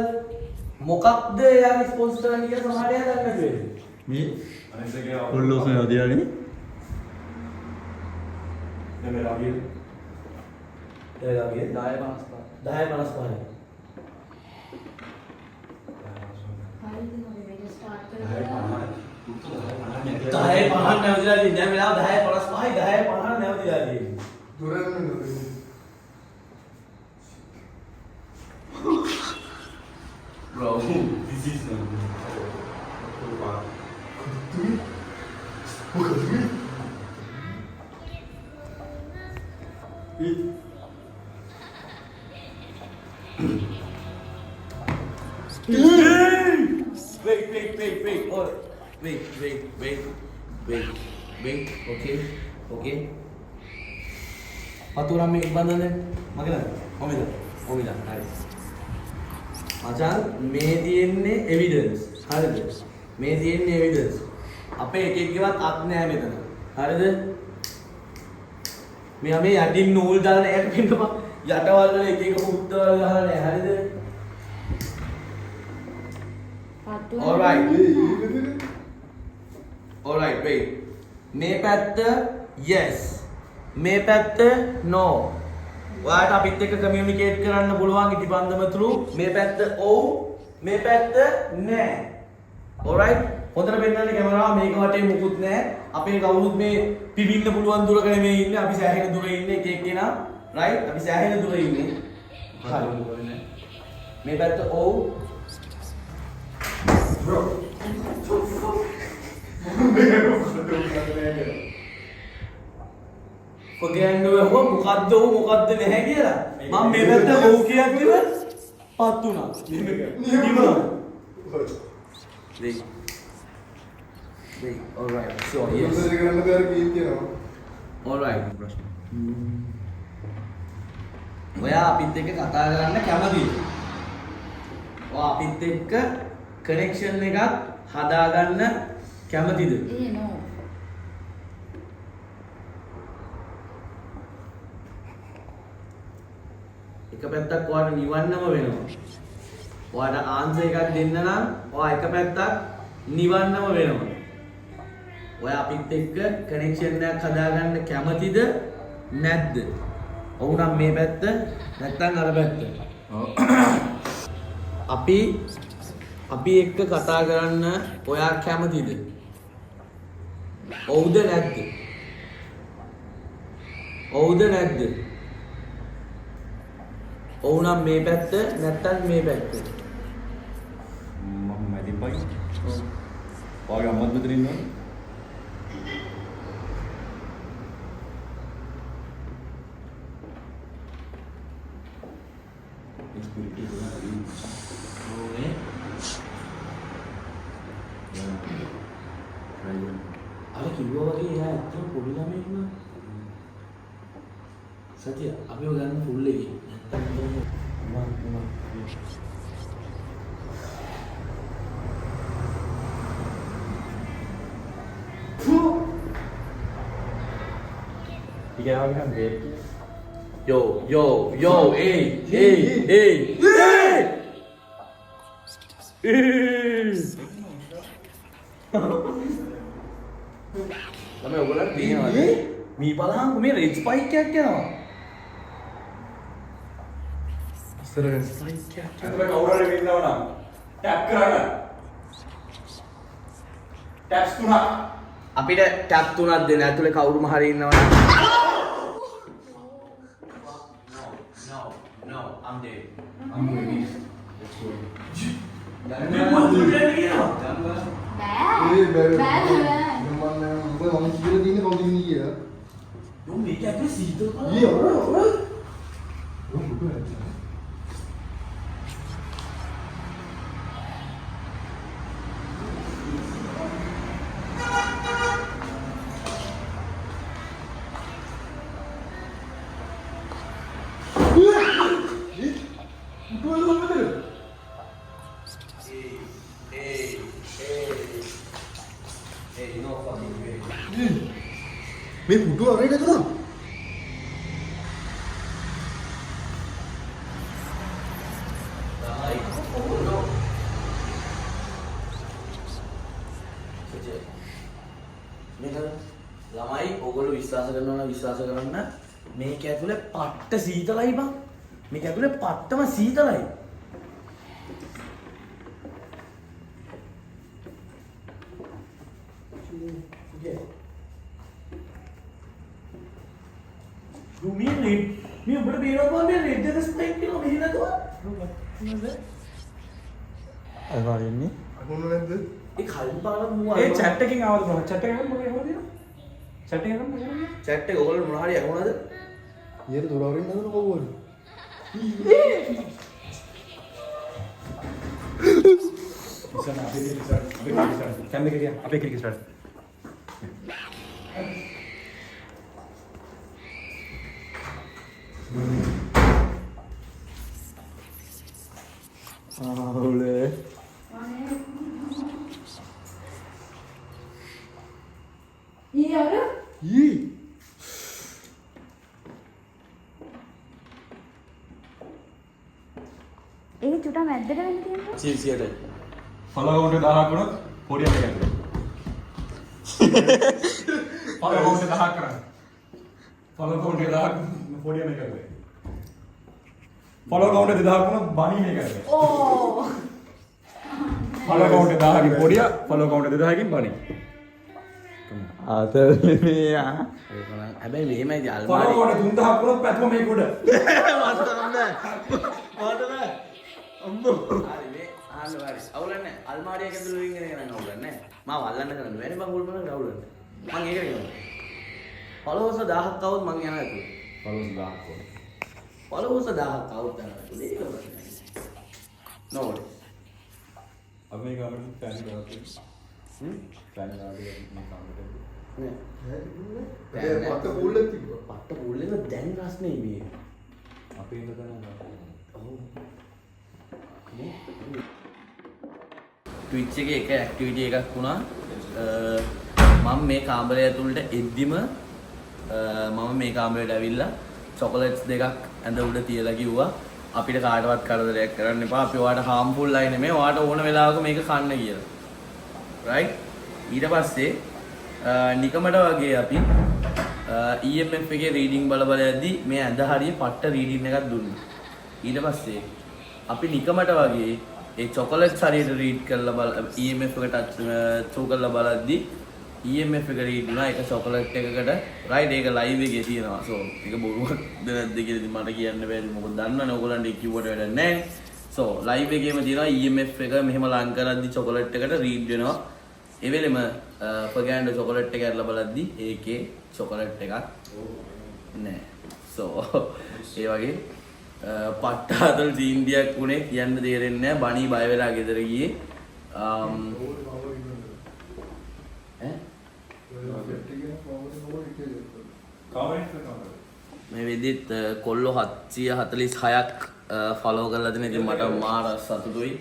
මොකක්ද එයා රිස්පොන්ස් කරන්නේ කියලා සමහර එයා දන්නේ නැති වෙන්නේ. මේ Anak saya පොල්ලෝසන යදියානේ Dia merah biru. එයා ගියේ 10:55. හරිද මොකද මේක ස්ටාර්ට් Hai කරලා. panas. 10:50 නැවතිලා තියෙන්නේ. දැන් වෙලාව 10:55යි 10:50 නැවතිලා තියෙන්නේ. duran Indo Bro, this is Wait. Oh, wait. Okay. Paturan මේ ඉබ්බන්දනේ මගේද? කොමිද? හරි. මචං මේ තියෙන්නේ එවිඩන්ස්. හරිද? මේ තියෙන්නේ එවිඩන්ස්. අපේ එක එකකවත් අත් නෑ මෙතන. හරිද? මෙයා මේ යටින් නූල් දාලා එකට පින්නපා. යටවල් වල එක එක පුත්තවල් ගහලා නෑ. හරිද? Alright, wait. මේ පැත්ත yes. මේ පැත්ත no. ඔයාට අපිත් එක්ක කමියුනිකේට් කරන්න පුළුවන් ඉටිබන්ධම through මේ පැත්ත ඔව් මේ පැත්ත නෑ. Alright? හොඳට පෙන්නන්න කැමරාව මේක වටේ මුකුත් නෑ. අපේ කවුරුත් මේ පිවින්න පුළුවන් දුරක නෙමෙයි ඉන්නේ. අපි සෑහෙන දුර ඉන්නේ එක එක්කෙනා. right? අපි සෑහෙන දුර ඉන්නේ. හරි. මේ පැත්ත ඔව් Bro. පොගෑන්ඩුව හෝ මොකද්ද හෝ මොකද්ද නැහැ කියලා මම මේ පැත්ත ඔව් කියද්දිම පත් වුණා. නිවුණා. Wait. Alright. So yes. दूसरे करने का कीम क्या ना Alright. ඔයා අපිත් එක්ක කතා කරන්න කැමතිද? ඔයා අපිත් එක්ක කනෙක්ෂන් එකක් හදාගන්න කැමතිද? no. 10:55 එක පැත්තක් ඔයාලට නිවන්නම වෙනවා. ඔයාලට ආන්සර් එකක් දෙන්න නම් ඔයා එක පැත්තක් නිවන්නම වෙනවා. ඔයා අපිත් එක්ක කනෙක්ෂන් එකක් හදාගන්න කැමතිද නැද්ද? ඔව් නම් මේ පැත්ත නැත්නම් අර පැත්ත. අපි එක්ක කතා කරන්න ඔයා කැමතිද? ඔව්ද නැද්ද? ඔව්ද නැද්ද? ඔව් නම් මේ පැත්ත නැත්නම් මේ පැත්ත. මම මැදිපයි. ඔයාගේ අම්මත් මෙතන ඉන්නවා. ඕනේ. අර කිව්වා වගේ එයා ඇත්තම පොඩි ළමයෙක් නා. සතිය අපිව ගන්න ෆුල් එකේ. නැත්තම් Yo, hey. Lamay ඔයගොල්ලන්ට පේනවද? මේ බලහන් මේ රෙඩ් ස්පයික් එකක් යනවා. ඉස්සරහින් ස්පයික් එකක්. අතට කවුරු හරි ඉන්නව නම් ටැප් කරන්න. ටැප්ස් 3ක්. අපිට ටැප් 3ක් දෙන්න. ඇතුලේ කවුරුම හරි ඉන්නවනම් No, I'm dead. I'm going in. Let's go. බෑ ඒ බෑ බෑ බෑ මම කියලා තියෙන්නේ කවුද ඉන්නේ කියලා. Yo, මේක ඇතුලේ සීතල කරා. ඊ ඔය Hey, no fucking way. මේ පුටුව අරගෙන නේද? ළමයි ඔයගොල්ලෝ විශ්වාස කරනවා නම් විශ්වාස කරන්න මේක ඇතුලේ පට්ට සීතලයි බං. මේක ඇතුලේ පට්ටම සීතලයි. මේ ඔබට පේනවා මේ රෙඩ් එක ස්පෙක්ට් එක මෙහෙ නේද? අය වරින්නේ අහුන නැද්ද? ඒ කලින් පාරක් මුවා. ඒ chat එකකින් ආවද මොකක්ද? chat එකෙන් මොකද හොයන්නේ? chat එකෙන් මොකද? chat එක ඔයගොල්ලෝ මොන හරි අහුණාද? ඊයට දොර අරින්න නේද කවුරුද? ඉස්සර අපේ ඉස්සර කැමරේ එක ගියා. අපේ කෙනෙක් ඉස්සර. ආවුලේ ඊයර ඊ ඒක චුටා මැද්දට වෙන්න තියෙනවා. සීසියට. follow account එක 1000ක් වුණොත් පොඩියක් එකක් ඇතුලේ. follow account එක 1000ක් කරන්න. follow account එක 1000ක් පොඩියක් එකක් ඇතුලේ. follow account එක 2000ක් වුණොත් බණි මේක ඇතුලේ. ඕ follow account එක 1000කින් පොඩිය follow account එක 2000කින් බණි. ආතල්නේ මෙයා හැබැයි මෙහෙමයි follow අල්මාරි. account එක 3000ක් වුණොත් පැතුම මේක උඩ. හරි මේ අහන්න වාරි. අවුලන්නේ අල්මාරියක ඇතුළේ රින් එක නෑ අවුලන්නේ. මාව අල්ලන්න කරන්න බැරි බං ගොල් බලන්න අවුලන්නේ. මං ඒක කියනවා. followers 1000ක් આવුත් මං යනවා ඇතුළේ. followers 1000ක් වුණා. followers 1000ක් આવුත් යනවා ඇතුළේ. ඒක බලන්න. no worries. अब मैं कमेंट फैन कराते हैं फैन करा के मैं काम करते हैं නෑ. ඒ පත්ත පූල්ලක් තිබ්බා. පට්ට පොල්ලෙම දැන් රස්නේ මේ. आप इन बताना ඔව්. Twitch එකේ එක ඇක්ටිවිටි එකක් වුණා. මම මේ කාමරය ඇතුළට එද්දිම මම මේ කාමරයට ඇවිල්ලා චොකලට්ස් දෙකක් ඇඳ උඩ තියලා කිව්වා අපිට කාටවත් කරදරයක් කරන්න එපා. අපි ඔයාලට හාම්ෆුල් අය නෙමෙයි. ඔයාලට ඕන වෙලාවක මේක කන්න කියලා. right? ඊට පස්සේ නිකමට වගේ අපි EMF එකේ රීඩින් බල යද්දි මේ ඇඳ හරිය පට්ට රීඩින් එකක් දුන්නා. ඊට පස්සේ අපි නිකමට වගේ ඒ චොකලට්ස් හරියට රීඩ් කරලා EMF එක ටච් ත්‍රූ කරලා බලද්දි EMF එක රීඩ් වුණා එක චොකලට් එකකට. right? ඒක ලයිව් එකේ තියෙනවා. so ඒක බොරුවක්ද නැද්ද කියලා ඉතින් මට කියන්න බැරි. මොකද දන්නවනේ ඔයගොල්ලන්ට කිව්වට වැඩක් නැහැ. so ලයිව් එකේම තියෙනවා EMF එක මෙහෙම ලං කරද්දි චොකලට් එකට රීඩ් වෙනවා. ඒ වෙලෙම ෆර්ගෑන්ඩෝ චොකලට් එක අරලා බලද්දි ඒකේ චොකලට් එකක් නෑ. so ඒ වගේ පට්ටාතල් තීන්දියක් වුණේ කියන්න තේරෙන්නේ නැහැ. බණී බය වෙලා ගෙදර ගියේ. මේ වෙද්දිත් කොල්ලෝ 746ක් ෆලෝ කරලා තියෙන. ඉතින් මට මාර සතුටුයි.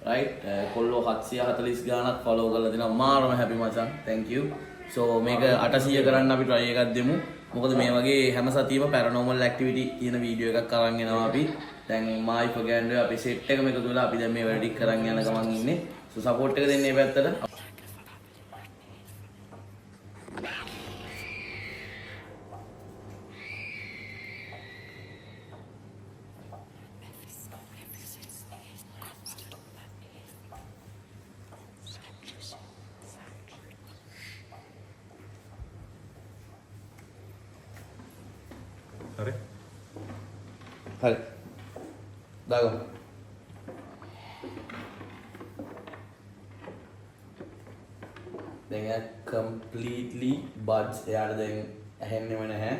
right? කොල්ලෝ 740 ගාණක් ෆලෝ කරලා තියෙනවා. මාරම හැපි මචං. thank you. so මේක 800 කරන්න අපි try එකක් දෙමු. මොකද මේ වගේ හැම සතියෙම paranormal activity තියෙන වීඩියෝ එකක් අරන් එනවා අපි. දැන් මායි ෆර්ගෑන්ඩෝ අපි සෙට් එකම එකතු වෙලා අපි දැන් මේ වැඩ ටික කරන් යන ගමන් ඉන්නේ. so support එක දෙන්න මේ පැත්තට. හරි. හරි. දාගමු. දැන් යා completely buds. එයාට දැන් ඇහෙන්නෙම නැහැ.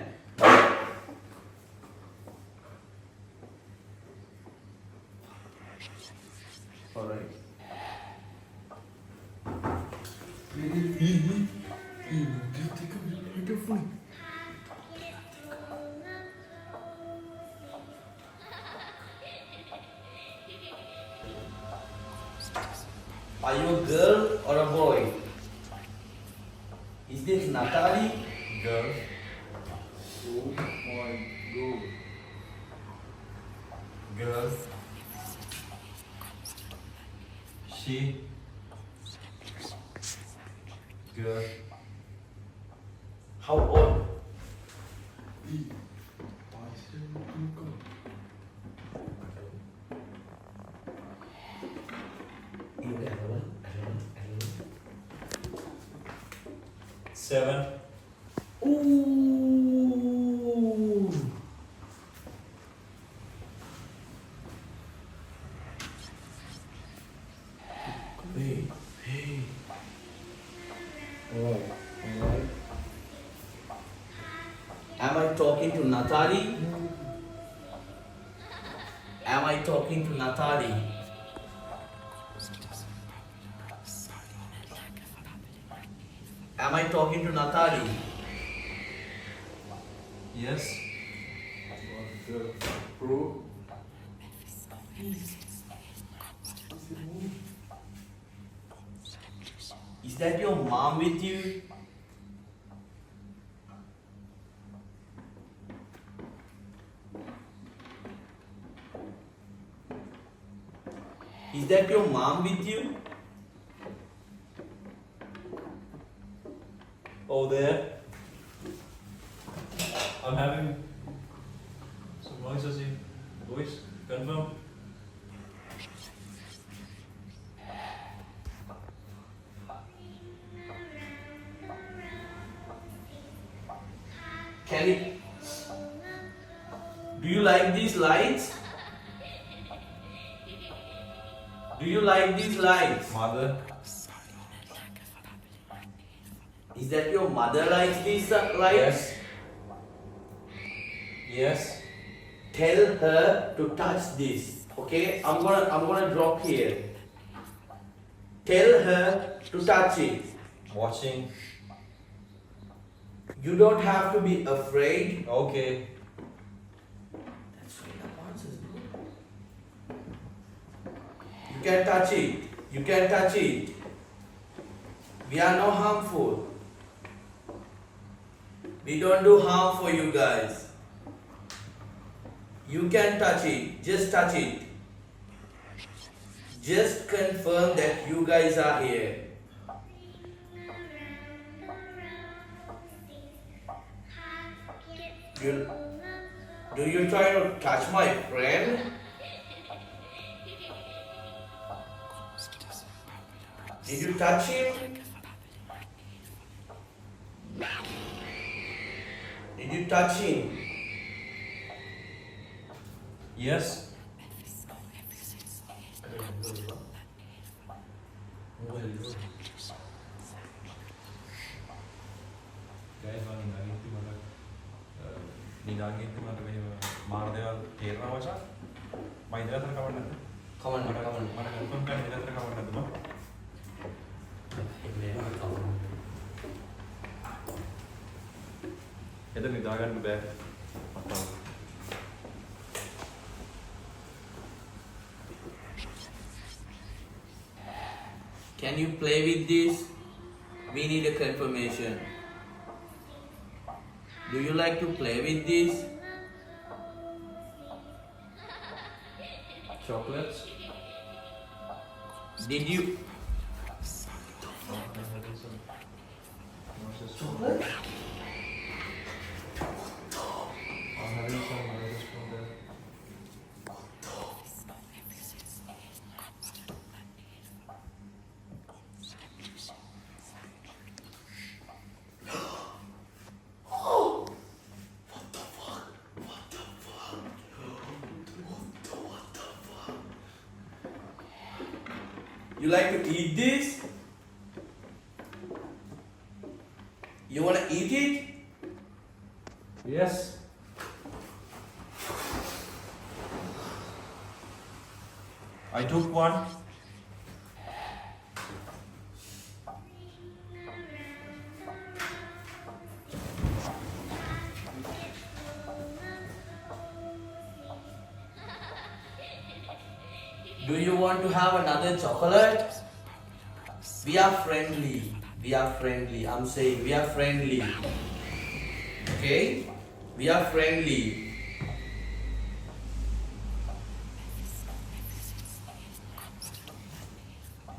alright. Are you a girl or a boy? Is this Natalie? Girl. Oh my god. Girl. She. Girl. How old? Seven. Ooh. Hey, hey. Alright. Am I talking to Natalie? Am I talking to Natalie? Am I talking to Natalie? Yes. What the bro? Is that your mom with you? Is that your mom with you? Oh, there. I'm having some noises in voice. Confirm. Kelly, do you like these lights? Do you like these lights? Mother. Is that your mother likes these lights? Yes. Tell her to touch this. Okay? I'm gonna drop here. Tell her to touch it. Watching. You don't have to be afraid. Okay. That's straight up answers, bro. You can touch it. You can touch it. We are no harmful. We don't do harm for you guys. You can touch it. Just touch it. Just confirm that you guys are here. Do you try to touch my friend? Did you touch him? Did you touch him? Yes. Guys, නිදාගෙන ඉන්න මට මේ මාර දේවල් තේරෙනවා වචා මම ඉඳලා තර කවන්න නැද්ද Come on. මට කන්ෆර්ම් කරන්න ඉඳලා තර කවන්න නැද්ද මම එතන නිදාගන්න බෑ මට Can you play with this? We need a confirmation. Do you like to play with this? chocolates Did you? chocolate I'm having some roses from there. You like to eat this? You wanna eat it? Yes. I took one. Do you want to have another chocolate? We are friendly. We are friendly. I'm saying we are friendly. Okay? We are friendly.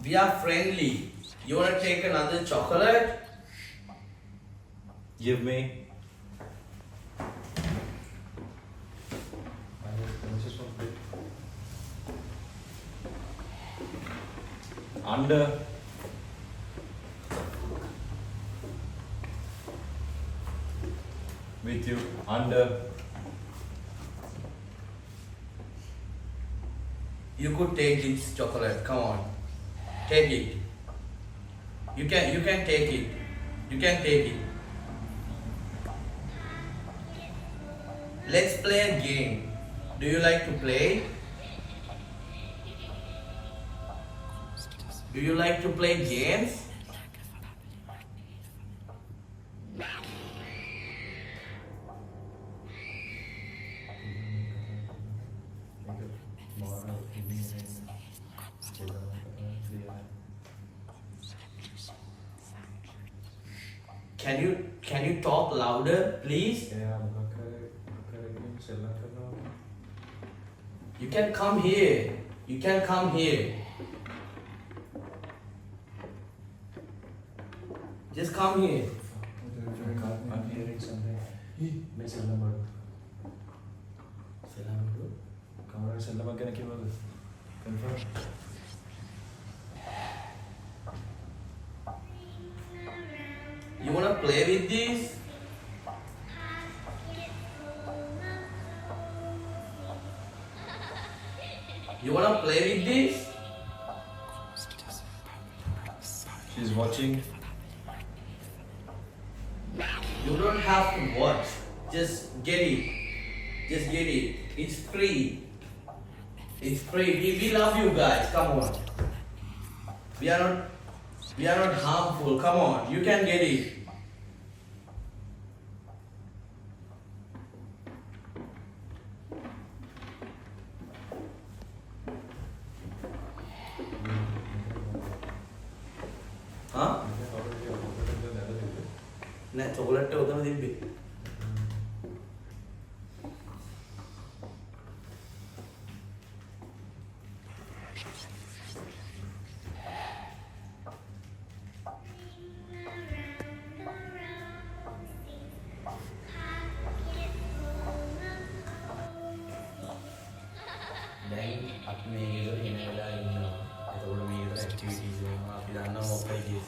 We are friendly. You wanna take another chocolate? Give me. Under. With you. Under. You could take this chocolate. Come on. Take it. You can take it. You can take it. Let's play a game. Do you like to play? Do you like to play games? Can you talk louder, please? You can come here. You can come here. Just come here. I'm hearing something. मैं सेल्लम बड़ो. कमरा सेल्लम अगर क्या बोल? Confirm. You wanna play with this? You wanna play with this? She's watching. You don't have to watch. Just get it. Just get it. It's free. It's free. We love you guys. Come on. We are not harmful. Come on. You can get it. Huh? Nah, chocolate udah mesti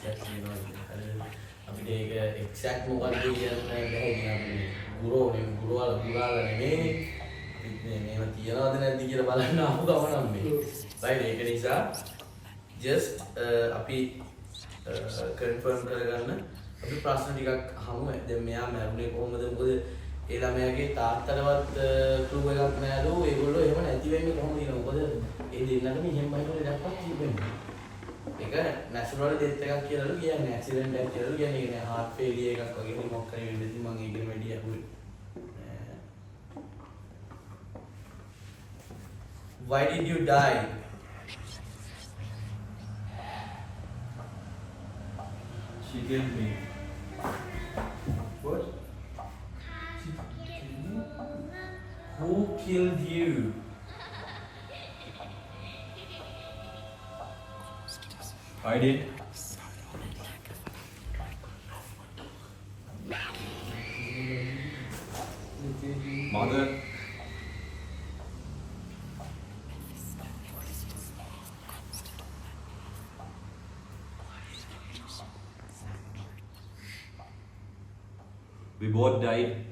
exact වෙනවා කියන්නේ. අපිට ඒක එක්සැක්ට් මොකක්ද කියන්න බැහැ. ඉතින් අපි ගුරුවරලා නෙමෙයි. අපිත් මේව තියනවද නැද්ද කියලා බලන්න ආපු ගමන් මේ. right ඒක නිසා just අපි කන්ෆර්ම් කරගන්න අපි ප්‍රශ්න ටිකක් අහමු. දැන් මෙයා මැරුණේ කොහොමද? මොකද ඒ ළමයාගේ තාත්තටවත් ක්ලූ එකක් නෑලු. ඒගොල්ලෝ එහෙම නැති වෙන්නේ කොහොමද කියලා. මොකද ඒ දෙන්නටම එහෙම බයිනෝල දැක්කත් තිබෙන්නේ. ඒක නැචරල් ඩෙත් එකක් කියලාලු කියන්නේ. ඇක්සිඩන්ට් එකක් කියලාලු කියන්නේ. ඒ කියන්නේ heart failure එකක් වගේ මොකක් හරි වෙන්න ඉතින් මම ඒකෙන් වැඩි අහුවේ. Why did you die? She killed me. What? Who killed you? I did. Mother. We both died.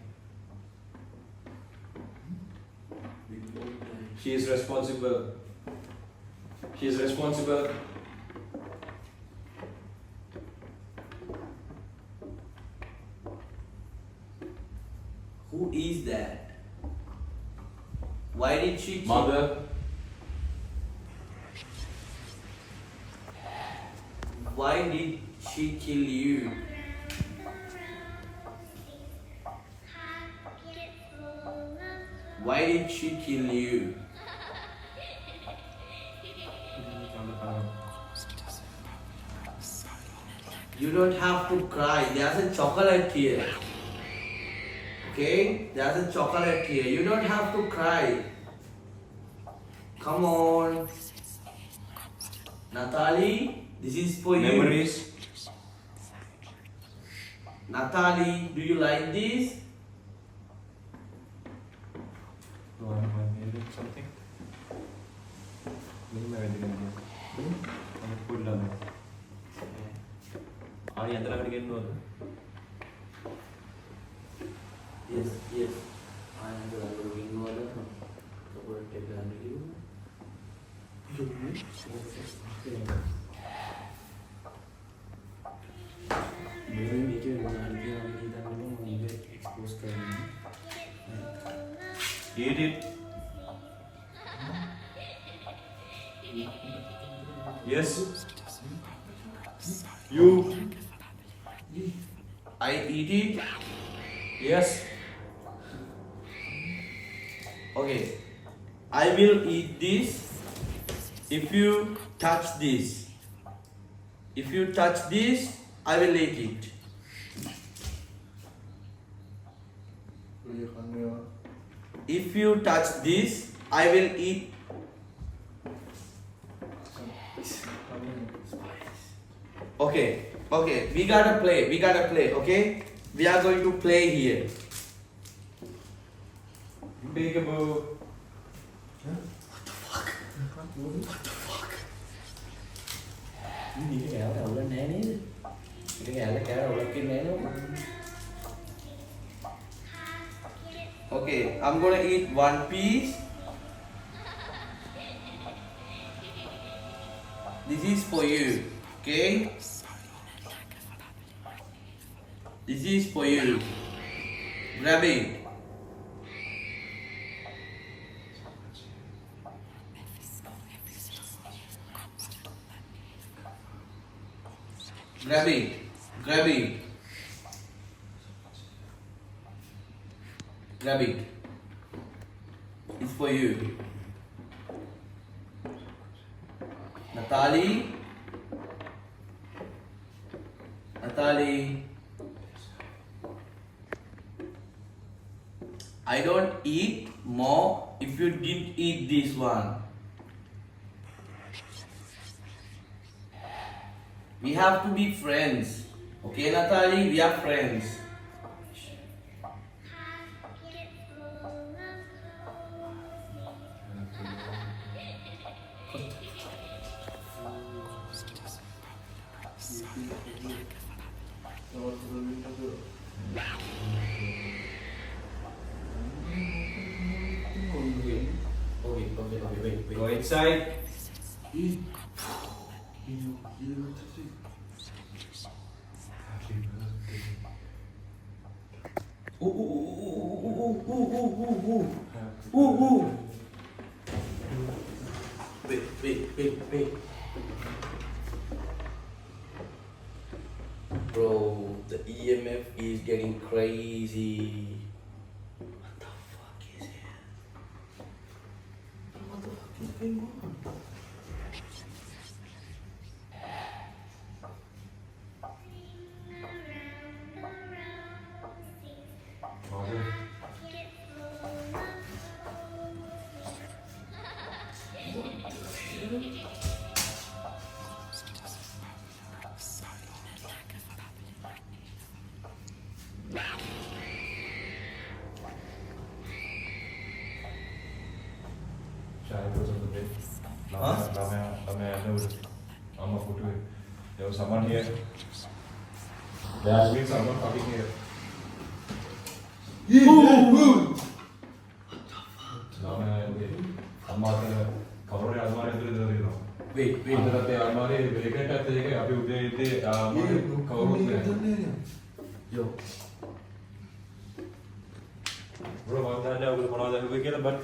She is responsible. She is responsible. Who is that? Why did she kill? Mother. Why did she kill you? Why did she kill you? You don't have to cry. There's a chocolate here. Okay? There's a chocolate here. You don't have to cry. Come on. Natalie, this is for you. Memories. Natalie, do you like this? No, I needed something. Minimum everything. I'm put down. Are you under again? Yes, yes. I am the wing order. So we'll take the under you. Eat it. Yes. You. I eat it. Yes. Okay. I will eat this if you touch this. If you touch this, I will eat it. If you touch this, I will eat. Okay, okay, we gotta play, okay? We are going to play here. Peekaboo. Okay, I'm gonna eat one piece. This is for you, okay? This is for you. Grab it. Grab it. Grab it. Grab it. It's for you. Natalie. Natalie. I don't eat more if you didn't eat this one. We have to be friends. Okay, Natalie? We are friends. wait. Go inside. Wait. Bro, the EMF is getting crazy. What the fuck is it? What the fuck is going on? There was someone here. There has been someone fucking here. Wait. Yo. But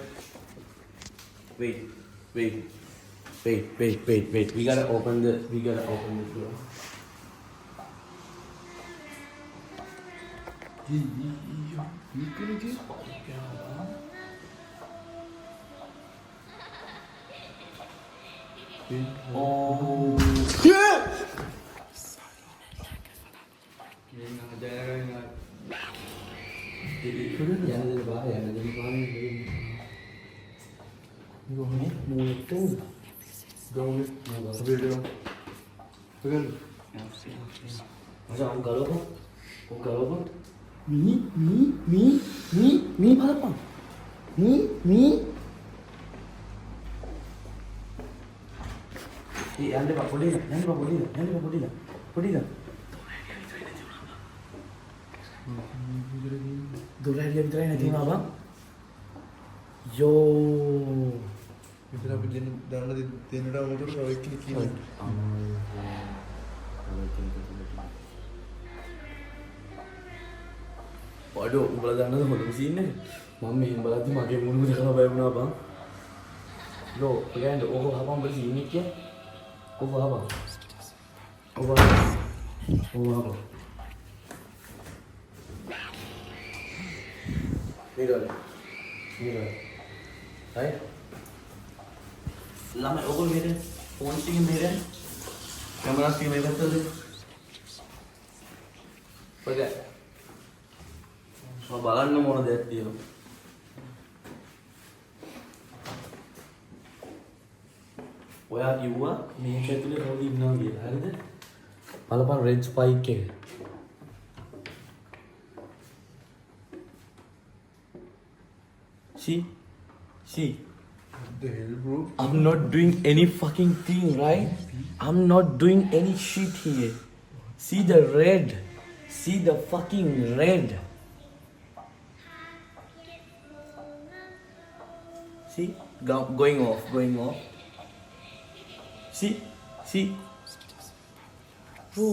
Wait. We gotta open the door. Oh. Masa aku galau bang? Mi balapang. Mi. Anda pak boleh lah. Dorang dia bertanya nanti abang. Yo. විතර අපි දෙන්නට මොකටද ඔය කියන්නේ. Waduh, umbala dannada hොඳම සීන් එක. මම මෙහෙම බලද්දි මගේ මුණු දෙකම බය වුණා බං. Yo, pegando ojo habang beli sini kia. Ojo habang. Mira. Hai. Lama ojo mira. Phone stick mira. Camera stick mira betul. Pakai. මම බලන්න මොන දෙයක් තියෙනවා. ඔයා කිව්වා මේක ඇතුලේ කවුද ඉන්නවා කියලා. හරිද? බලපන් රෙඩ් ස්පයික් එක. See? What the hell, bro? I'm not doing any fucking thing, right? I'm not doing any shit here. See the red. See the fucking red. See? Going off. See? Bro.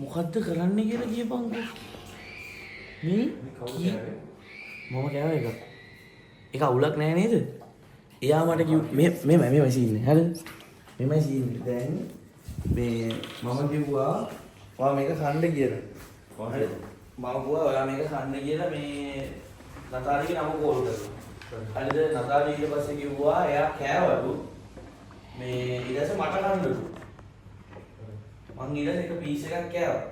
මොකද්ද කරන්න කියලා කියපන්කෝ. මේ මම කෑව එක. ඒක අවුලක් නෑ නේද? එයා මට කිව් මේ සීන් එක. හරිද? මෙමය සීන් එක. දැන් මේ මම කිව්වා ඔයා මේක කන්න කියලා. හරිද? මම කිව්වා ඔයා මේක කන්න කියලා මේ නතාලිගේ නම කෝල් කරලා. හරිද? නතාලි ඊට පස්සේ කිව්වා එයා කෑවලු. මේ ඊට පස්සේ මට කන්නලු. මං ඊට එක පීස් එකක් කෑවා.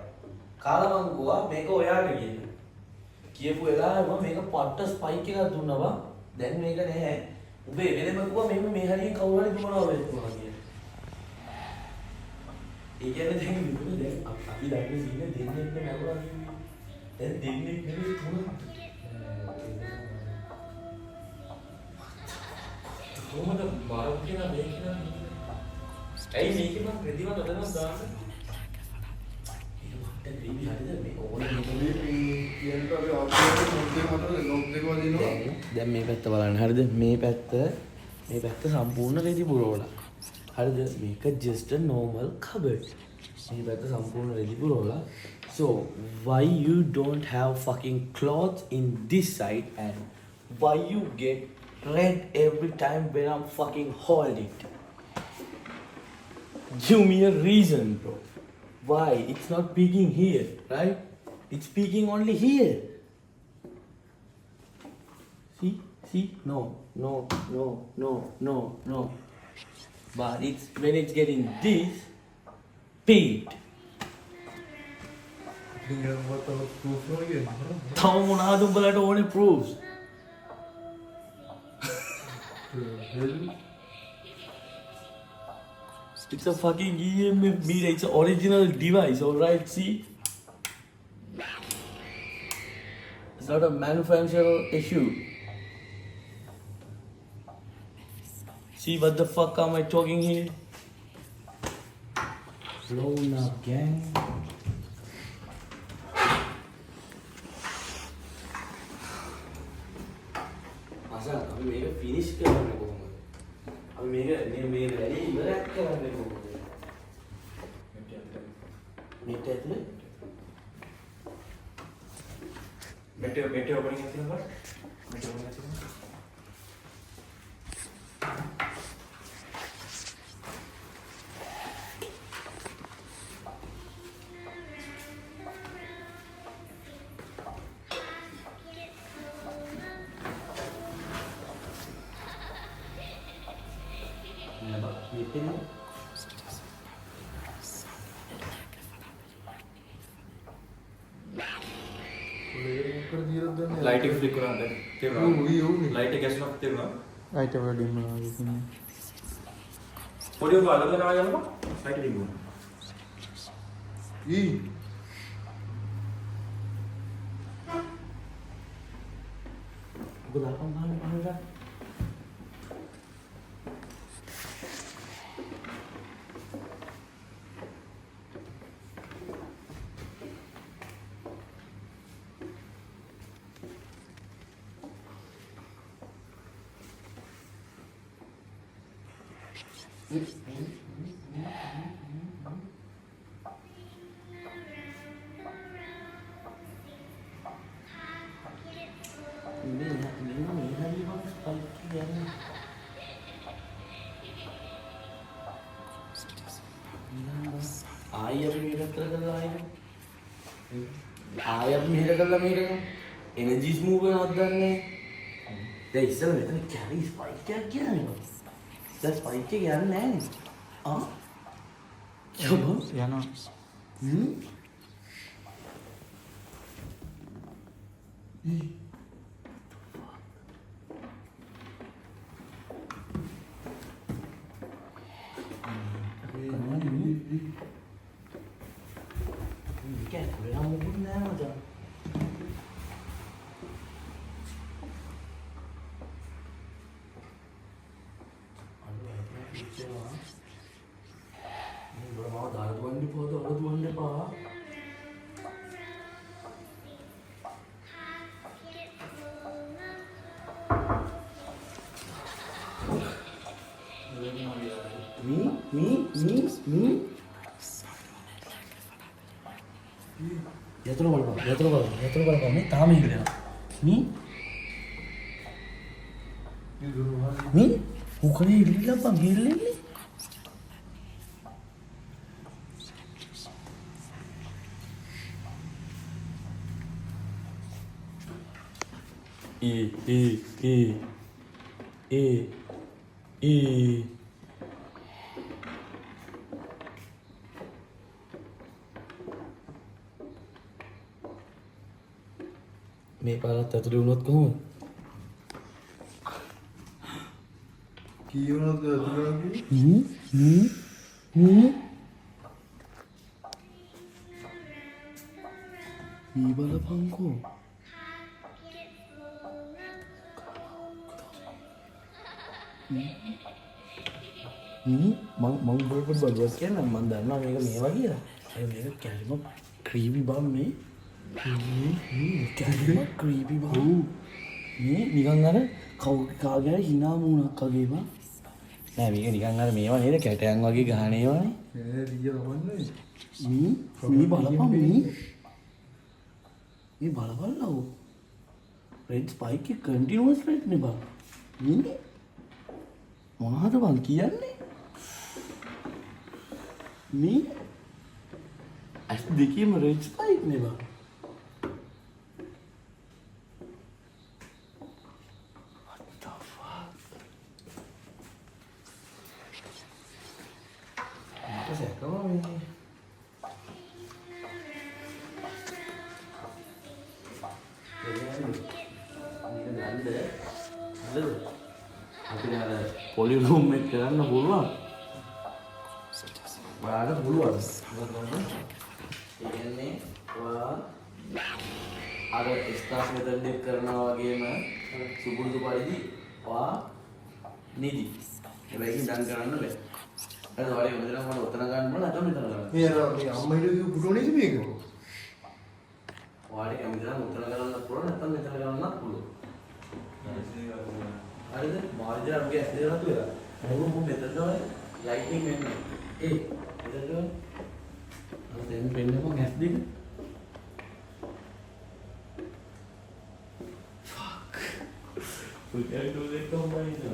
කාලා මං කිව්වා මේක ඔයාට කියලා. කියපු වෙලාවෙම මේක පට්ට ස්පයික් එකක් දුන්නා බං. දැන් මේක නැහැ. උඹේ වෙලෙම කිව්වා මෙන්න මේ හරියෙන් කවුරු හරි දුමනවා වෙන්න පුළුවන් කියලා. ඒ කියන්නේ දැන් විතර දැන් අපි දැක්කේ සීන දෙන්නෙක් නැවුණා කියන්නේ. දැන් දෙන්නෙක් නෙමෙයි තුනක්. කොහොමද බාරක් කියලා මේක කියලා. ඇයි මේක මම ප්‍රතිමා නොදන්නවා දාන්න. ඒක මට ක්‍රීමි හරිද මේ ඕනේ කියන්න අපි ආපහු මොකද මට ලොක් දෙක වදිනවා. දැන් මේ පැත්ත බලන්න. හරිද? මේ පැත්ත සම්පූර්ණ රෙදි පුරවලා. හරිද? මේක just a normal cupboard. මේ පැත්ත සම්පූර්ණ රෙදි පුරවලා. So why you don't have fucking clothes in this side and why you get red every time when I'm fucking hold it? Give me a reason, bro. Why? It's not peeking here, right? It's peeking only here. See? No. But when it's getting this, peaked. ඉතින් මොකක්ද ප්‍රූෆ් එක කියන්නේ? තව මොනවද උඹලට ඕනේ proofs? It's a fucking EMF meter. It's an original device, alright? See? It's not a manufacturer issue. See what the fuck am I talking here? Blown up, gang. Masa kami මේක finish කරන්නේ කොහොමද? අපි මේක මේ වැඩි ඉවරයක් කරන්නේ කොහොමද? මේක ඇතුලේ මෙටේ ඕපනින් එක තියෙනවා. මෙටේ ඕපනින් එක තියෙනවා. ලයිට් එක ෆ්ලික් කරනවා දැන් තේරුණා ලයිට් එක ගැස්සුණා තේරුණා ලයිට් එක ඩිම් වෙනවා කියන්නේ. පොඩි උඹ අල්ලගෙන ආවම ලයිට් ඩිම් වෙනවා ඊ ඔබ දාපන් බලන්න. ආයෙත් මෙහෙට කරලා මේක එනර්ජිස් මූව් වෙනවද දන්නේ දැන් ඉස්සර මෙතන කැරි ස්පයික් එකක් කියන්නේ දැන් ස්පයික් එක යන්නේ නැහැ නේ යනවා. යතුරු බලපන් මේ තාම ඉගෙනවා මේ උකනේ ඉල්ලලා බං ගෙල්ලෙන්නේ මේ පාරත් ඇතුලේ වුණොත් කොහොමද? කීවනද ඇතුළේ? මේ බලපංකෝ. මම බලවත් කියන්න මම දන්නවා මේක මේවා කියලා. ඒ මේක කැලිම ක්‍රීවි බම් මේ. කැරම ක්‍රීපි බා මේ නිකන් අර කාගේ හිනා මූණක් වගේ බා නෑ මේක නිකන් අර මේවා නේද කැටයන් වගේ ගහන ඒවානේ නෑ දිය වමන්නේ. මේ බලපන් මේ බලපල්ලව රෙඩ් ස්පයික් එක කන්ටිනියස් රෙඩ් නේ බා මේ මොනවද බං කියන්නේ මේ ඇස් දෙකේම රෙඩ් ස්පයික් නේ බා පොලි රූම් එක කරන්න පුළුවන් ඔයාලට පුළුවන් කියන්නේ ඔයා අර ස්ටාෆ් මෙතඩ් එක කරනවා වගේම සුබුදු පරිදි ඔයා නිදි හැබැයි ඉඳන් කරන්න බෑ අර ඔයාලේ මෙතන මම ඔතන ගන්න ඕන නැත්නම් මෙතන ගන්න මේ අර මේ අම්මා හිටු පුටුනේ මේක. ඔයාලේ කැමති නම් ඔතන කරන්න පුළුවන් නැත්නම් මෙතන කරන්නත් පුළුවන් හරිද මාර්ජර් අපේ ඇස් දෙක නතු වෙලා මොකද මෙතන තමයි ලයිටින් වෙන්නේ මෙතන තමයි අර දැන් පෙන්නම ඇස් දෙක ඔය කැරක්ටර් දෙක කොහොමද හරිද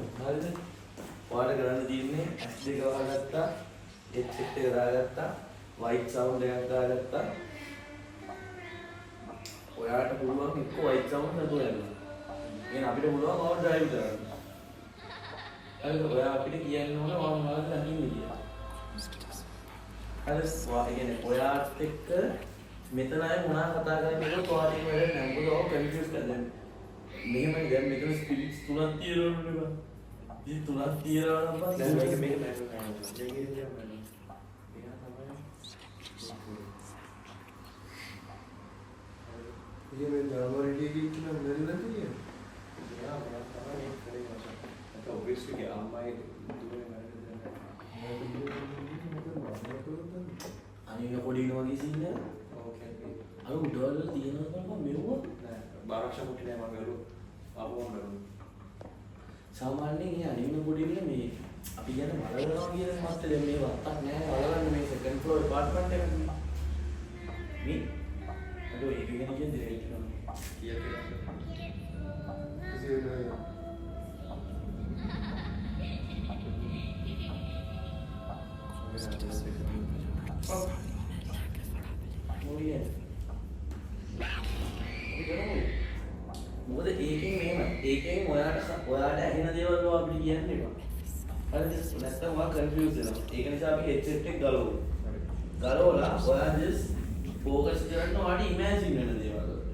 ඔයාලට කරන්න තියෙන්නේ ඇස් දෙක වහගත්තා හෙඩ්සෙට් එක දාගත්තා වයිට් සවුන්ඩ් එකක් දාගත්තා ඔයාලට පුළුවන් එක්ක වයිට් සවුන්ඩ් නැතුව යන්න එහෙනම් අපිට පුළුවන් ඔයාව ඩ්‍රයිව් කරන්න හරිද ඔයා අපිට කියන්න ඕන මම මොනවද අහින්නේ කියලා හරි ඔයා කියන්නේ ඔයාත් එක්ක මෙතන අය මොනවා කතා කරන්නේ කියලා ඔයාට ඒක වැඩ නැහැ මොකද ඔය කන්ෆියුස් කරන්නේ මෙහෙමයි දැන් මෙතන ස්පිරිට්ස් තුනක් තියෙනවනේ බං ඉතින් තුනක් තියෙනවා නම් බං දැන් මේක මේක මේක ඉතින් මේ ජනවරි එකේ ඉන්න මෙල්ල තියෙන්නේ. ඔබ්වියස්ලි අම්මයි දුවේ අනික පොඩි වගේ සින්න ඕකේ අර උඩවල තියෙනවා නම් මෙව්වා නෑ බාරක්ෂ කුටි නෑ මම ගලු ආවම ගලු සාමාන්‍යයෙන් ඒ අනින පොඩිනේ මේ අපි කියන්නේ වලවනවා කියන මත්තේ දැන් මේ වත්තක් නෑ වලවන්නේ මේ සෙකන්ඩ් ෆ්ලෝර් ඇපාර්ට්මන්ට් එකක මේ අද ඒක ගැන කියන්නේ දෙයක් නෑ කියලා ඉතින් මොකද ඒකෙන් මෙහෙම ඒකෙන් ඔයාට ඇහෙන දේවල් ඔයා අපිට කියන්න එපා. හරිද? නැත්නම් ඔයා කන්ෆියුස් වෙනවා. ඒක නිසා අපි headset එක ගලවමු. ගලවලා ඔයා just focus කරන්න ඔයාට imagine වෙන දේවල් වලට.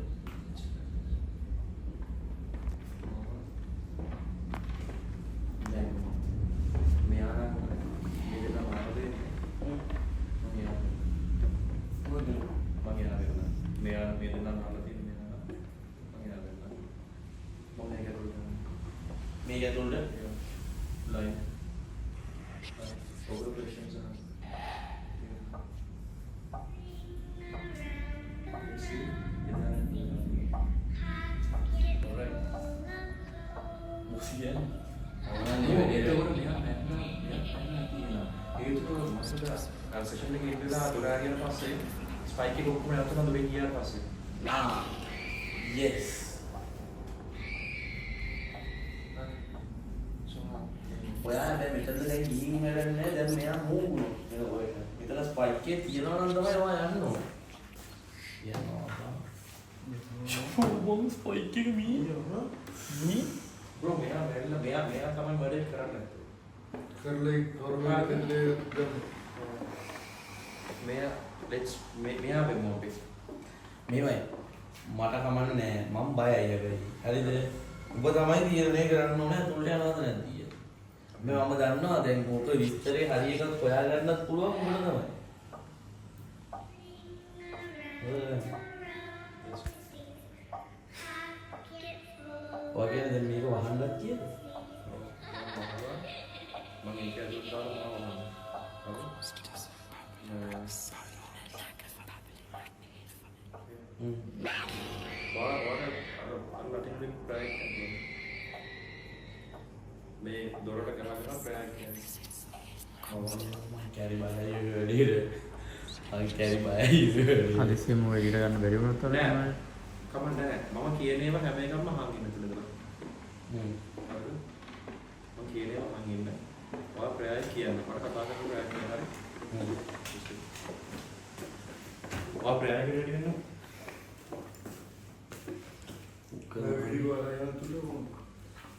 දැන් මෙයා නම් මේ දෙන්න මාරදේ. මෙයා මේ දෙන්නා අහලා තියෙන්නේ මේක ඇතුළට line over questions මුසියන් සෙෂන් එකේ ඉඳලා දොරා ගියන පස්සේ ස්පයික් එක ඔක්කොම නැවතුනද වෙ ගියාට පස්සේ yes ඔයා දැන් මෙතන දැන් ගිහින් වැඩන්නේ දැන් මෙයා මූගුණා එන ඔය මෙතන ස්පයික් එකේ තියනවා නම් තමයි ඔයා යන්න ඕන මොම් ස්පයික් එක මී බ්‍රෝ මෙයා තමයි මර්ඩර් කරන්නේ කරලයි හොරමල් කන්දේ මෙයා let's මෙයා වෙමු අපි මේවයි මට කමන්න නෑ මම බයයි හැබැයි හරිද ඔබ තමයි තීරණය කරන්න ඕනේ අතුල්ට යනවද නැද්ද කියලා මම දන්නවා දැන් මොක විස්තරේ හරි එකක් හොයාගන්නත් පුළුවන් මොකද තමයි ඔයගෙන දැන් මේක වහන්නත් කියද මම ඒක අදුත් දාලා ලටින් ප්‍රයක් මේ දොරට කරගෙන ප්‍රයක් කැරි බයයි කැරි බයයි හදිසියෙම ඔය ඊට ගන්න බැරි වුණොත් තමයි කමන්න නැහැ මම කියන ඒවා හැම එකක්ම අහන් ඉන්න තුලදලා මම කියන ඒවා අහන් ඉන්න ඔයා ප්‍රයක් කියන්න මට කතා කරන්න ප්‍රයක් කියන්න හරි ඔයා ප්‍රයක් රෙඩි වෙන්න වීඩියෝ අරගෙන තුල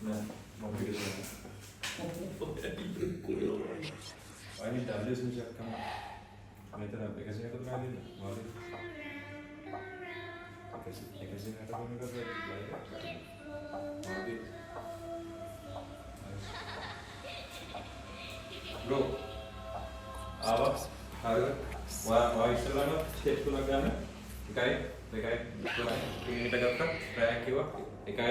නෑ මම පිළිගන්නවා I need WS check කරන්න. මෙතන 160 තමයි දෙන්න. වාලේ. 160 වෙනකම් වාලේ. බ්‍රෝ. ආවා. හරිද? වා ඉස්සෙල්ලාම ස්ටෙප් තුනක් ගන්න. 1 2 3 මිනිට ගත්තා. ප්‍රයක් කිව්වා. 1 2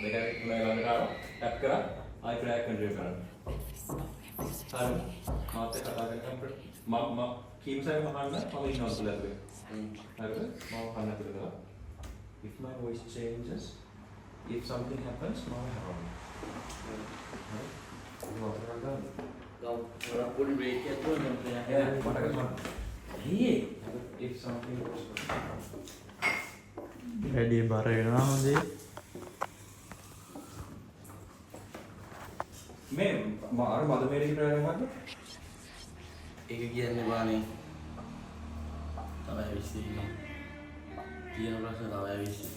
3 ළඟට ආවා. ටැප් කරා. ආයි ප්‍රයක් කන්ටිනියු කරන්න. හරි මාත් එක්ක කතා කරනකොට මම කීම් සයින් මහන්න මම ඉන්නවා කියලා හරිද මම අහන්න කියලා if my voice changes if something happens මම හරවන්න හරි මොකක්ද ගම් පොඩි බ්‍රේක් එකක් දුන්නා මට ගන්න if something goes වැඩි බර වෙනවා හොඳේ මේ මාර මද මේරේ ප්‍රයෝග මොකද්ද ඒක කියන්නේ බානේ තමයි විශ්සී තියෙන ප්‍රශ්න තමයි විශ්සී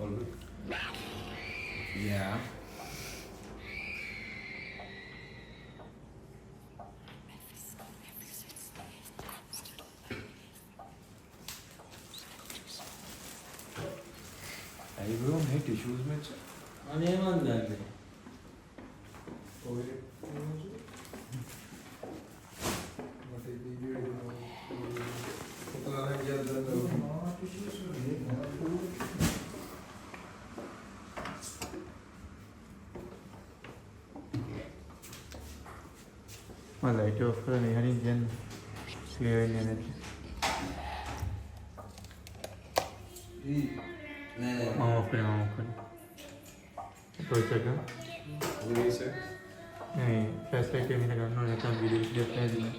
all good yeah ඇයි බ්‍රෝ මේ ටිෂුස් මෙච්ච අනේ මන් දන්නේ ඔය මට වීඩියෝ එක පොතලා ගියද මම ලයිට් ඔෆ් කරලා මේ හරින් කියන්නේ සිය වෙන්නේ නැති නෑ මම ඔෆ් කරනවා ටෝච් එක රිලීස් එක මේ ෆ්ලෑෂ් ලයිට් එක මෙහෙම ගන්න ඕනේ නැත්නම් වීඩියෝ ක්ලිප් නැදිලා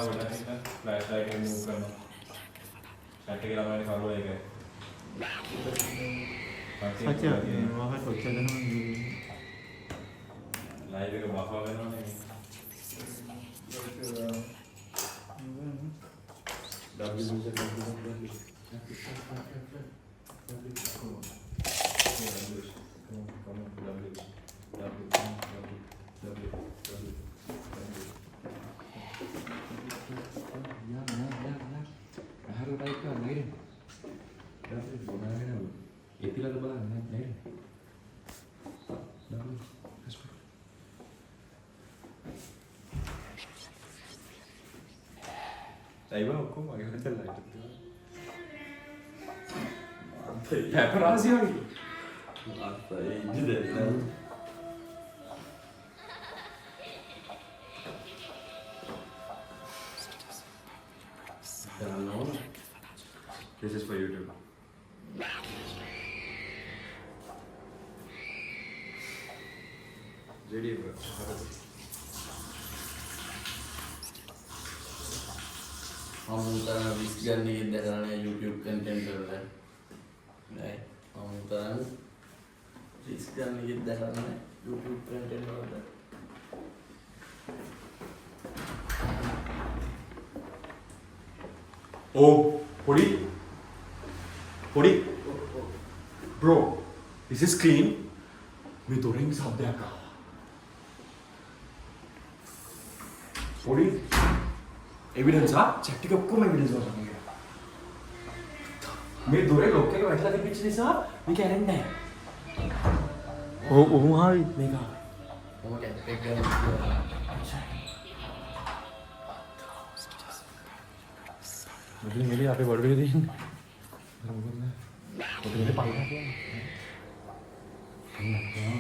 වඩා හිටන් ෆ්ලෑෂ් ලයිට් එක මූව් කරනවා සැට් එක ළමයිනේ කරුවා ඒක සත්‍ය මොකක්ද ටෝච් එක ගන්නවා ලයිව් එක බෆර් වෙනවනේ Saya hukum agak betul lah itu. Ya perasi lagi. apa ini deh This is for YouTube. Jadi bro. हम उतना रिस्क करने की देखना है YouTube कंटेंट कर रहे हैं नहीं हम उतना रिस्क करने की देखना है YouTube कंटेंट कर रहे हैं Oh, Hodi? Hodi? Bro, this is clean. मैं तो रिंग साफ दिया का. Hodi? Evidence हाँ? चट्टी कब को मैं evidence हो सकूँगा? मैं दोरे लोग के बैठला के पीछे नहीं साहब, मैं क्या रहना है? ओ हाई मेगा. हम क्या एक गन मुझे मेरी यहाँ पे बढ़ गई थी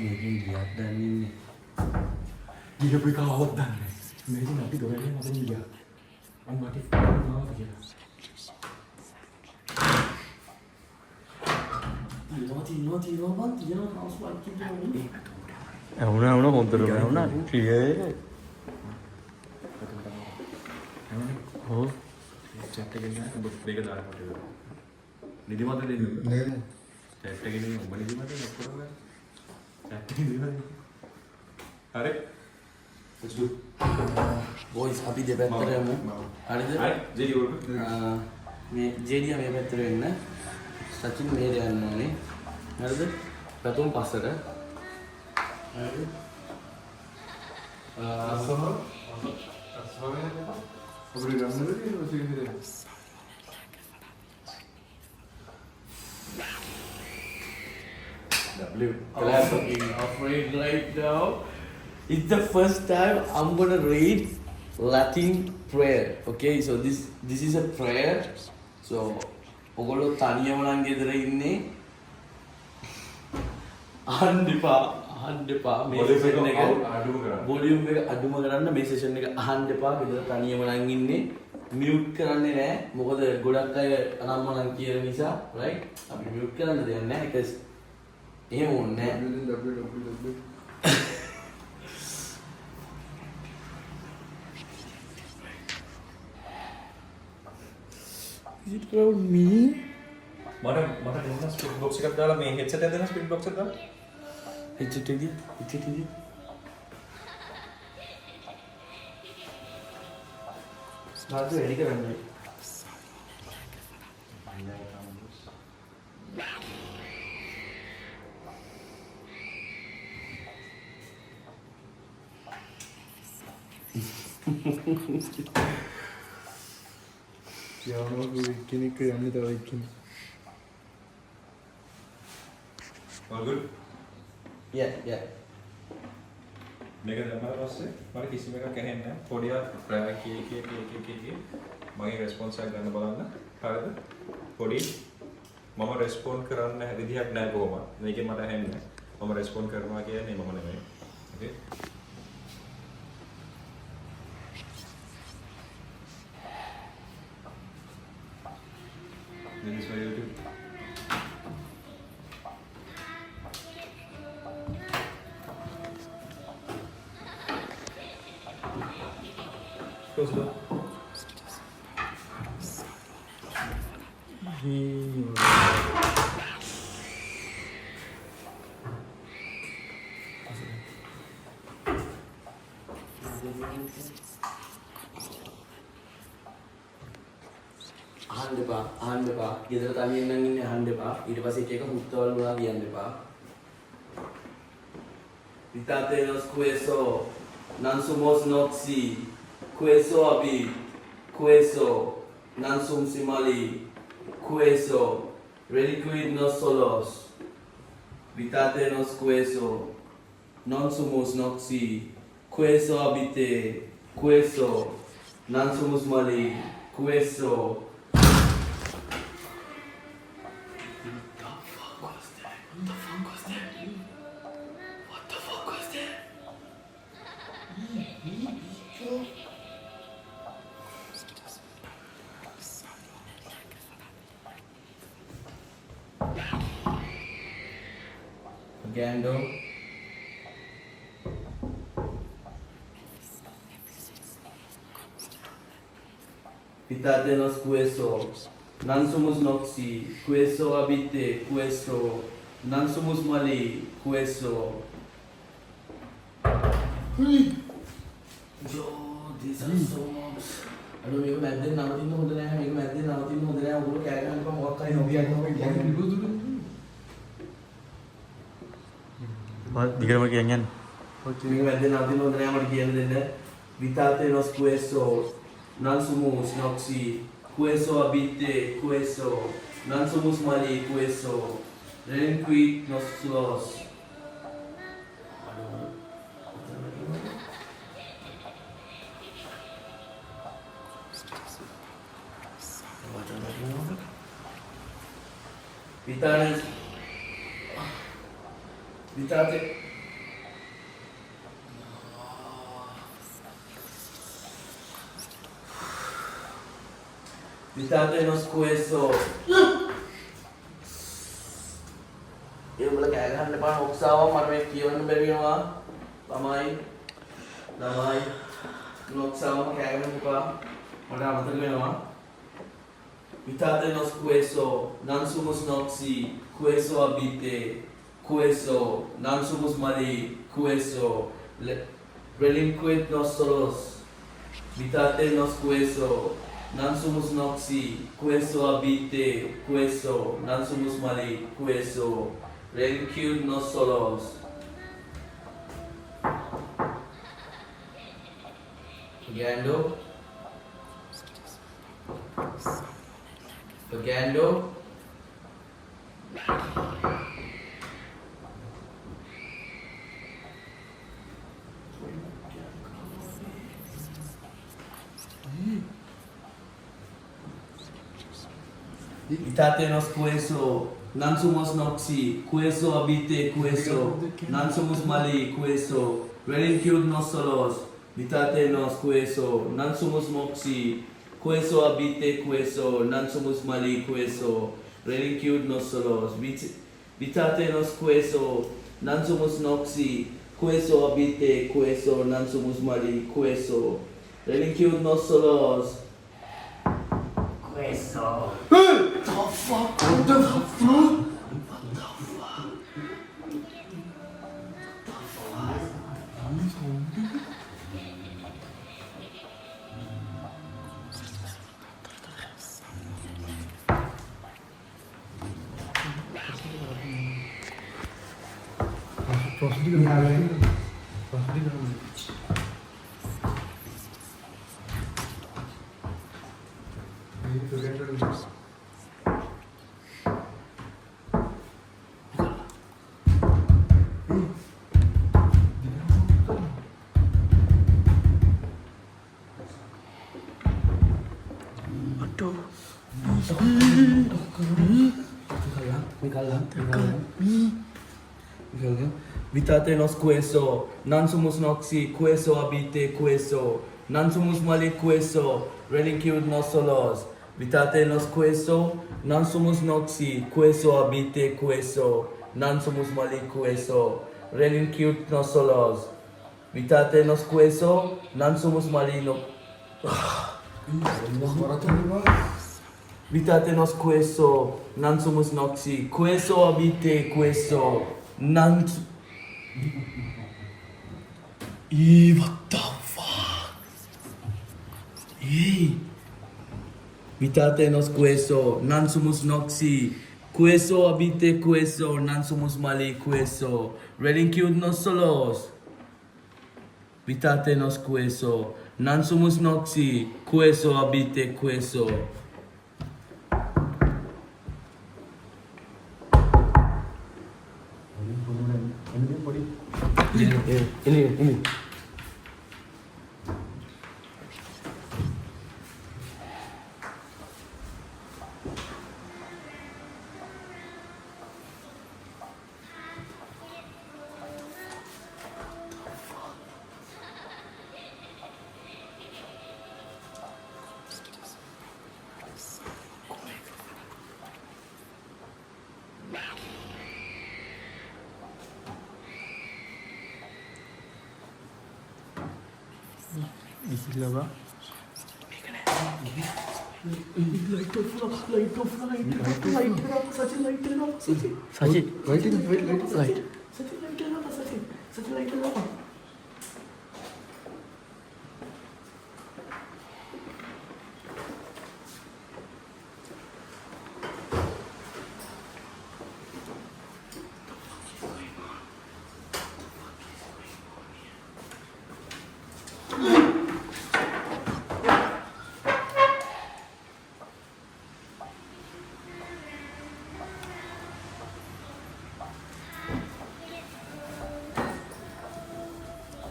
මේකින් ගියත් දන්නේ ගිහපු එක ආවත් දන්නේ. මේකෙන් අපි දොරේ මතන් ගියා. අම්මට නාව කියලා. තියෙනවා බං තියෙනවා හවුස් වයිකින් ඇහුණා හොඳට ඇහුණා ක්ලියර් එක. ඔව්. චැට් එකෙන් නෑ ඔබ මේක දාලා කොට. නිදිමත දෙන්නේ. නේද? චැට් එකෙන් ඔබ නිදිමත දෙන්නේ ඔක්කොම ගන්න. චැට් එකෙන් නිදිමත. හරි. let's do. බොයිස් අපි දෙපැත්තට යමු. හරිද? හරි. ජෙඩි වල. මේ ජෙඩියා මේ පැත්තට වෙන්න. සචින් මෙහෙට යන්න ඕනේ. හරිද? පැතුම් පස්සට. හරිද? අපිට ගන්න බැරි W. Clapping afraid right now. It's the first time I'm gonna read Latin prayer. Okay, so this is a prayer. So ඔගොල්ලෝ තනියම නම් ගෙදර ඉන්නේ අහන්න එපා මේ සෙෂන් එක වොලියුම් එක අඩුම කරන්න මේ සෙෂන් එක අහන්න එපා ගෙදර තනියම නම් ඉන්නේ මියුට් කරන්නේ නැහැ මොකද ගොඩක් අය අනම්මනම් කියන නිසා රයිට් අපි මියුට් කරන්න දෙන්නේ නැහැ because එහෙම ඕනේ නැහැ Is it around me? මට දෙන්න ස්පීඩ් බොක්ස් එකක් දාලා මේ හෙඩ්සෙට් එක දෙන්න ස්පීඩ් බොක්ස් එක දාලා. Headset එකේ. Start ready කරන්න. යනවා කෙනෙක් යන්නේ තව එක්කෙනෙක්. all good. Yeah. මේක දැම්මම පස්සේ මට කිසිම එකක් ඇහෙන්නේ නැහැ. පොඩියා ප්‍රෑ කී මගේ රෙස්පොන්ස් එක ගන්න බලන්න. හරිද? පොඩි මම රෙස්පොන්ඩ් කරන්න විදිහක් නැහැ කොහොමද? මේකෙන් මට ඇහෙන්නේ නැහැ. මම රෙස්පොන්ඩ් කරනවා කියන්නේ මම නෙමෙයි. ඕකේ? This is for YouTube. Close the door. අහන්න එපා. ගෙදර තනියෙන් නම් ඉන්නේ අහන්න එපා. ඊට පස්සේ එක එක හුත්තවල වුණා කියන්න එපා. Vitate nos queso, non somos noxi, queso abi, queso, non sum simali, queso, reliquid nos solos. Vitate nos queso, non somos noxi, queso habite, queso, non somos mali, queso. Gando. Vitate nos queso, non somos noxi, queso habite, queso, non somos mali, queso. Yo, these are so much. අර මේක මැද්දෙන් නවතින්න හොඳ නැහැ මේක මැද්දෙන් නවතින්න හොඳ නැහැ ඔයගොල්ලෝ කෑ ගන්න එපා මොකක් හරි නොකියන්න දිගටම කියන්නේ. මේක මැද්දෙන් නවතින්න හොඳ නැහැ මට කියන්න දෙන්න. Vitate nos queso, non somos noxi, queso habite, queso, non somos mali, queso, relinquit nos los. Vitate. Vitate nos queso. ඒ උඹලා කෑ ගහන්න එපා ඔක්සාව මම මේ කියවන්න බැරි වෙනවා. ළමයි ඔක්සාවම කෑ ගහන්න එපා. මට අමතක වෙනවා. Vitate nos queso, non sumus noxi, queso habite, queso, non sumus mali, queso, relinquit nos solos. Vitate nos queso, non sumus noxi, queso habite, queso, non sumus mali, queso, relinquit nos solos. Pagando. Pagando. Vitate nos queso, non sumus noxi, queso habite, queso, non sumus mali, queso, relinquit nos solos. Vitate nos queso, non sumus noxi, queso habite, queso, non sumus mali, queso, relinquit nos solos. Vitate nos queso, non sumus noxi, queso habite, queso, non sumus mali, queso, relinquit nos solos. Queso. Vitate nos queso, non sumus noxi, queso habite, queso, non sumus mali, queso, relinquit nos solos. Vitate nos queso, non sumus noxi, queso habite, queso, non sumus mali, queso, relinquit nos solos. Vitate nos queso, non sumus mali, no... Vitate nos queso, non sumus noxi, queso habite, queso, non... what the fuck? Vitate nos queso, non sumus noxi, queso habite, queso, non sumus mali, queso, relinquit nos solos. Vitate nos queso, non sumus noxi, queso habite, queso. Ini. Bismillah.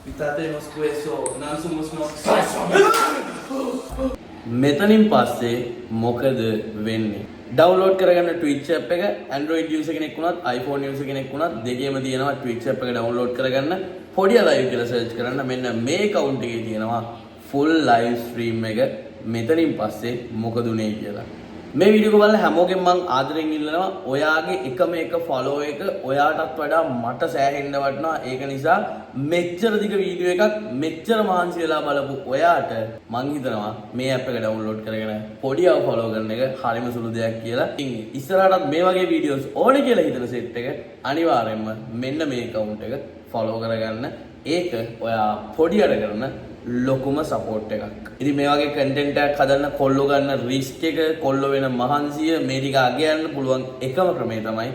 Vitate nos queso, non sumus noxi. මෙතනින් පස්සේ මොකද වෙන්නේ? ඩවුන්ලෝඩ් කරගන්න Twitch app එක Android user කෙනෙක් වුණත් iPhone user කෙනෙක් වුණත් දෙකේම තියෙනවා Twitch app එක ඩවුන්ලෝඩ් කරගන්න පොඩිය live කියලා search කරන්න මෙන්න මේ account එකේ තියෙනවා full live stream එක මෙතනින් පස්සේ මොකද උනේ කියලා මේ වීඩියෝ එක බලලා හැමෝගෙම මම ආදරෙන් ඉල්ලනවා ඔයාගේ එකම එක follow එක ඔයාටත් වඩා මට සෑහෙන්න වටනවා ඒක නිසා මෙච්චර දිග වීඩියෝ එකක් මෙච්චර මහන්සි වෙලා බලපු ඔයාට මං හිතනවා මේ app එක download කරගෙන පොඩියව follow කරන එක හරිම සුළු දෙයක් කියලා. ඉතින් ඉස්සරහටත් මේ වගේ videos ඕනේ කියලා හිතන set එක අනිවාර්යයෙන්ම මෙන්න මේ account එක follow කරගන්න. ඒක ඔයා පොඩියට කරන ලොකුම සපෝට් එකක්. ඉතින් මේ වගේ කන්ටෙන්ට් එකක් හදන්න කොල්ලෝ ගන්න රිස්ක් එක, කොල්ලෝ වෙන මහන්සිය මේ ටික අගයන්න පුළුවන් එකම ක්‍රමය තමයි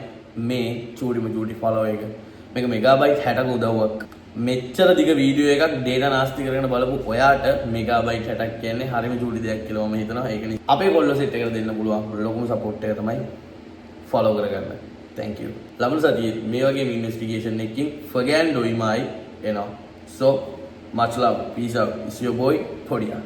මේ චූටිම චූටි ෆලෝ එක. මේක මෙගාබයිට් 60ක උදව්වක්. මෙච්චර දිග වීඩියෝ එකක් ඩේටා නාස්ති කරගෙන බලපු ඔයාට මෙගාබයිට් 60ක් කියන්නේ හරිම චූටි දෙයක් කියලා මම හිතනවා. ඒක නිසා අපේ කොල්ලෝ සෙට් එකට දෙන්න පුළුවන් ලොකුම සපෝට් එක තමයි ෆලෝ කරගන්න. Thank you. ලබන සතියේ මේ වගේ ඉන්වෙස්ටිගේෂන් එකකින් Fagando ඉමයි එනවා. So much love. Peace out. It's your boy, Podia.